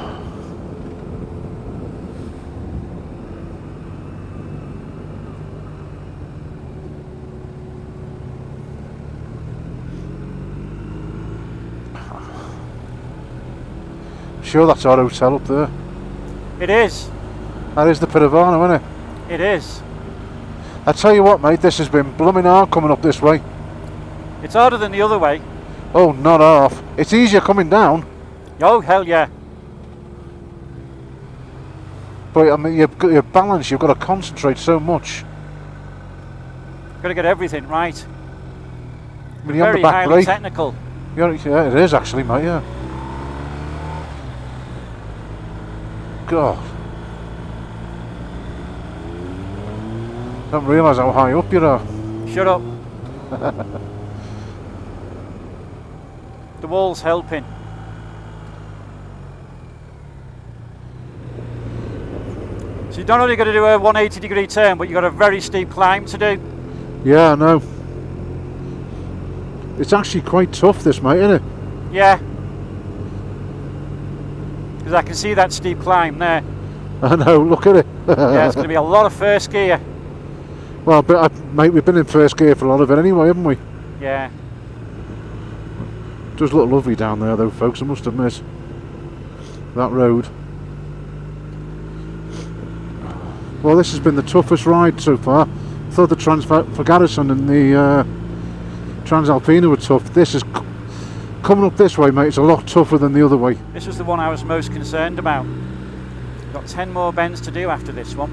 Sure, that's our hotel up there. It is. That is the Pirovano, isn't it? It is. I tell you what, mate, this has been blooming hard coming up this way. It's harder than the other way. Oh, not half. It's easier coming down. Oh, hell yeah. But I mean, your balance, you've got to concentrate so much. Got to get everything right. When you're on Very the back highly brake. technical. Yeah, it is actually, mate, yeah. God. Don't realise how high up you are. Shut up. The wall's helping. So you're not only going to do a 180-degree turn, but you've got a very steep climb to do. Yeah, I know. It's actually quite tough, this, mate, isn't it? Yeah. Because I can see that steep climb there. I know, look at it. Yeah, it's going to be a lot of first gear. Well, but mate, we've been in first gear for a lot of it anyway, haven't we? Yeah. does look lovely down there though, folks, I must admit. That road. Well, this has been the toughest ride so far. I thought the for Garrison and the Transalpina were tough. This is coming up this way, mate. It's a lot tougher than the other way. This was the one I was most concerned about. Got 10 more bends to do after this one.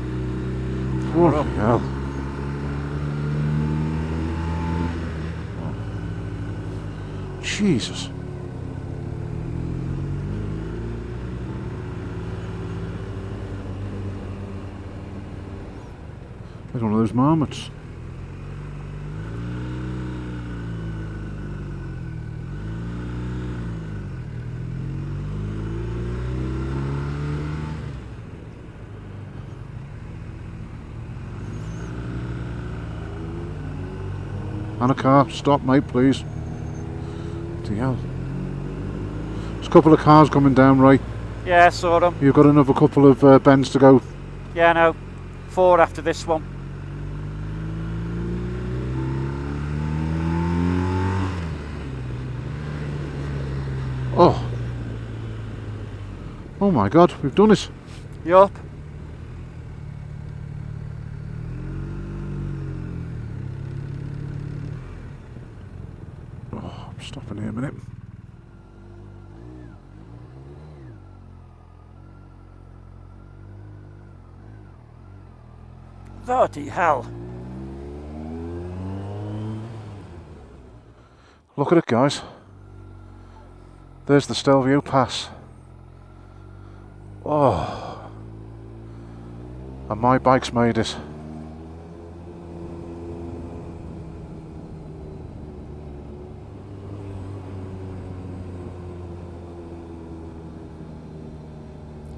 Oh, hell. Jesus. There's one of those marmots. And a car, stop mate please. Bloody hell. There's a couple of cars coming down, right? Yeah, saw them. You've got another couple of bends to go. Yeah, I know. 4 after this one. Oh. Oh my God, we've done it. Yup. Oh, I'm stopping here a minute. Bloody hell. Look at it, guys. There's the Stelvio Pass. Oh. And my bike's made it.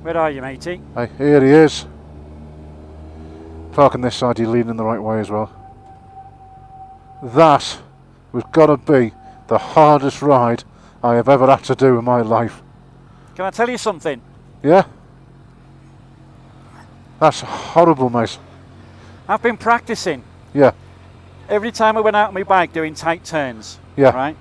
Where are you, matey? Hey, here he is. Parking this side, you're leaning the right way as well. That was gotta be the hardest ride I have ever had to do in my life. Can I tell you something? Yeah? That's horrible, mate. I've been practicing. Yeah. Every time I went out on my bike doing tight turns. Yeah. Right?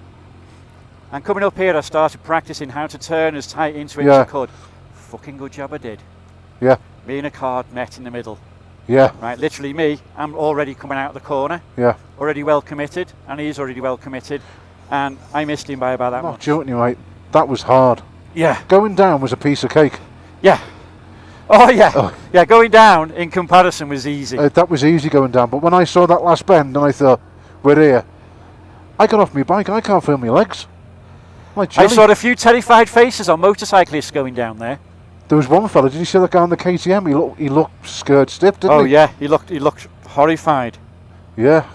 And coming up here I started practicing how to turn as tight into it Yeah. as I could. Fucking good job I did. Yeah. Me and a card met in the middle. Yeah. Right, literally me, I'm already coming out of the corner. Yeah. Already well committed, and he's already well committed. And I missed him by about that I'm not much. joking you, mate. That was hard. Yeah. Going down was a piece of cake. Yeah. Oh yeah. Oh. Yeah, going down in comparison was easy. That was easy going down, but when I saw that last bend and I thought, we're here, I got off my bike, I can't feel my legs. Like I jelly. saw a few terrified faces on motorcyclists going down there. There was one fella, did you see that guy on the KTM? He looked scared stiff, didn't he? Oh yeah, he looked horrified. Yeah.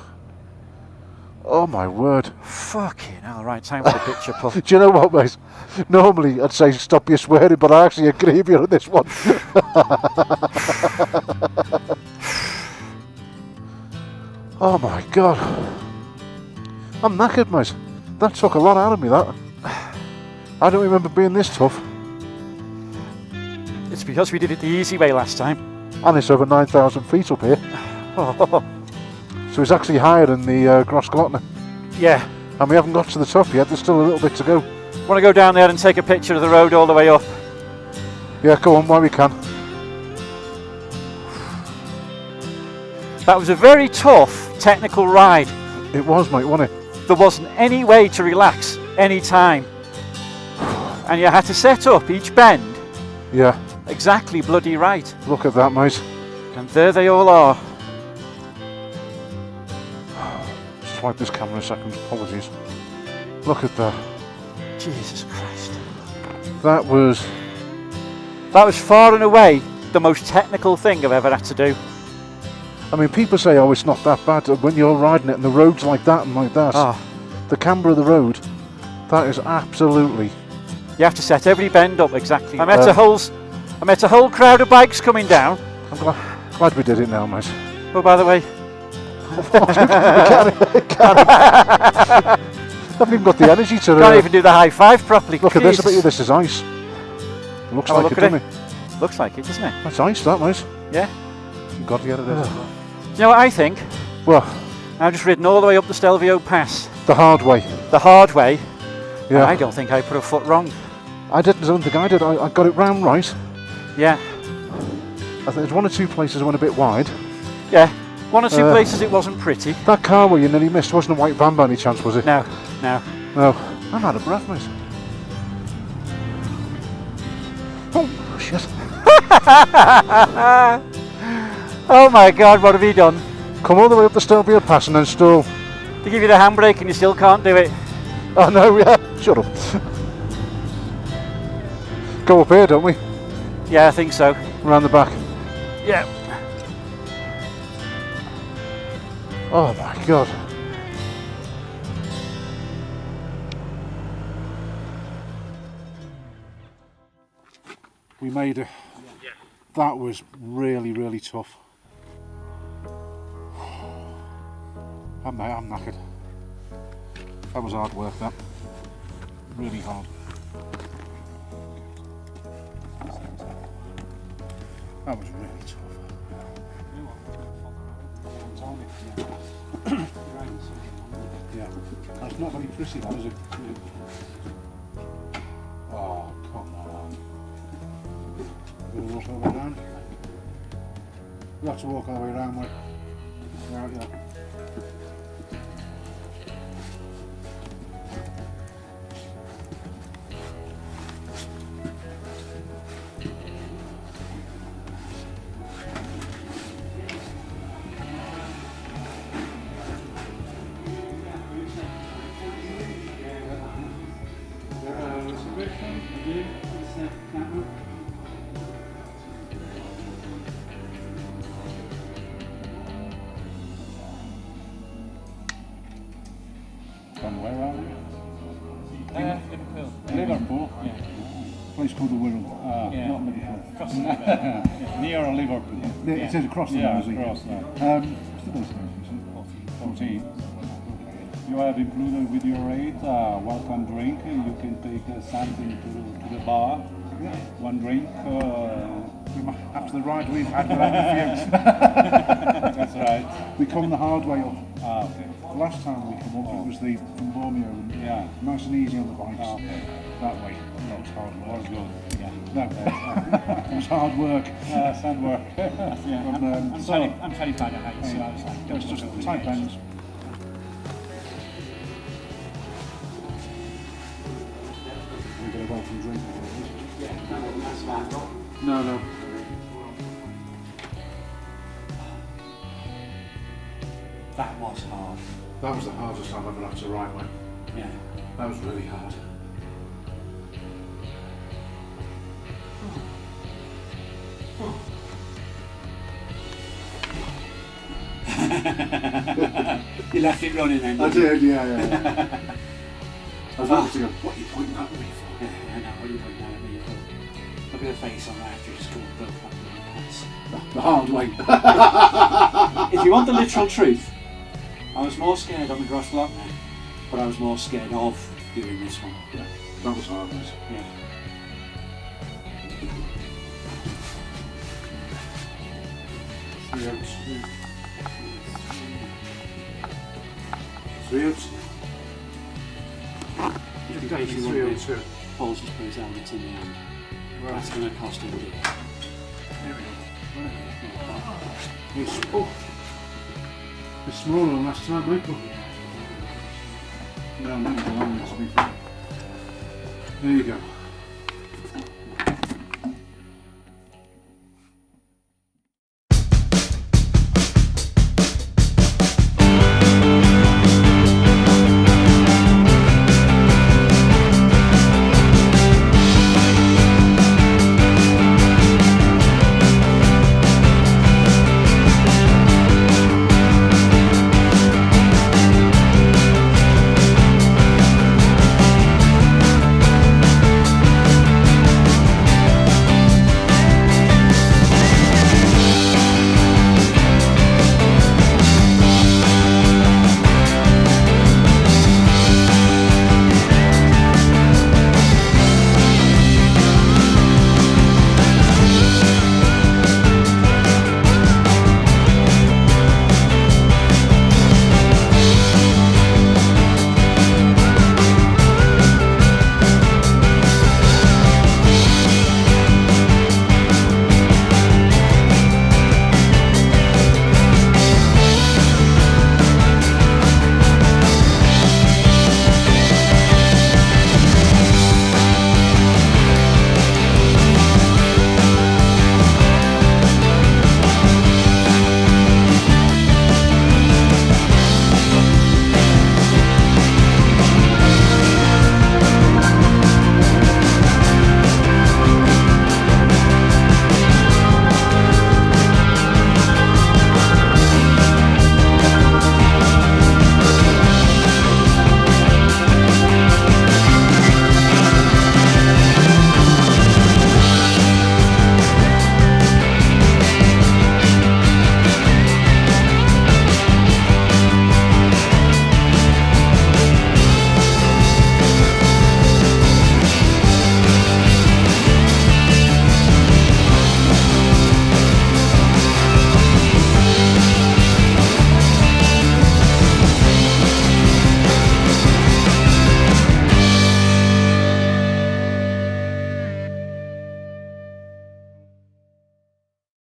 Oh my word. Fucking hell, right, time for the picture, Puff. Do you know what, mate? Normally I'd say stop your swearing, but I actually agree with you on this one. Oh my God. I'm knackered, mate. That took a lot out of me, that. I don't remember being this tough. It's because we did it the easy way last time. And it's over 9,000 feet up here. Oh, So it's actually higher than the Grossglockner. yeah. And we haven't got to the top yet, there's still a little bit to go. Want to go down there and take a picture of the road all the way up? Yeah, go on while we can. That was a very tough technical ride. It was, mate, wasn't it? There wasn't any way to relax any time. And you had to set up each bend Yeah, exactly bloody right. look at that, mate. And there they all are. Just wipe this camera a second, apologies. Look at that. Jesus Christ. That was... That was far and away the most technical thing I've ever had to do. I mean, people say, oh, it's not that bad when you're riding it and the road's like that and like that. Oh, The camber of the road, that is absolutely... you have to set every bend up exactly. I met a whole crowd of bikes coming down. I'm glad we did it now, mate. Oh, by the way, I haven't even got the energy to... can't even do the high five properly. Look at this, I bet you Jesus. this is ice. Looks Oh, like look it, at doesn't it? Looks like it, doesn't it? That's ice, that, mate. Yeah. God, yeah, it is. Do you know what I think? Well, I've just ridden all the way up the Stelvio Pass, the hard way. the hard way, Yeah. I don't think I put a foot wrong. I don't think I did. I got it round right. Yeah. I think there's one or two places I went a bit wide. Yeah. One or two places it wasn't pretty. That car where you nearly missed wasn't a white van by any chance, was it? No, no. No. I'm out of breath, mate. Oh, shit. Oh my God, what have you done? Come all the way up the Stelvio Pass and then stall. They give you the handbrake and you still can't do it. Oh no, yeah. Shut up. Go up here, don't we? Yeah, I think so. Around the back. Yeah. Oh my God. We made it. That was really, really tough. I'm knackered. That was hard work, that. Really hard. That was really tough. Yeah. That's not very pretty, that is it? Oh, come on. We'll walk all the way around. We have to walk all the way around, mate. Yeah. From where are we? Liverpool. Yeah. Place called the Wirral. Not Liverpool. Across the river. Near Liverpool. It says across the Yeah, river. across there. What's the destination? 14. You have included with your rate welcome drink. You can take something to the bar. Yeah. One drink. After the ride we've had without the fumes. That's right. We come the hard way up. Okay. Last time we came up, it was the from Romania. Yeah. Nice and easy on the bikes. Okay. That way. That was hard work. Was good. Yeah. No, it was hard work. Sad work. Yeah. I'm terrified of heights, so I was like, It's don't just go over the tight edge. bends. We get a welcome drink. No. That was hard. That was the hardest I've ever had to ride, mate. Yeah. That was really hard. You left it running then? I did, yeah. I was about to go, what are you pointing at me for? Yeah, I know, what are you pointing at me for? Look at the face on that after you just called both up in The hard way. If you want the literal truth, I was more scared on the Grossglockner, but I was more scared of doing this one. Yeah, that was hard, mate. Yeah. Three outs. In case you wonder, Paul's just put his helmet in the hand. Right. That's going to cost him dear. It's smaller than last time, mate. No, never mind, to be fair. There you go.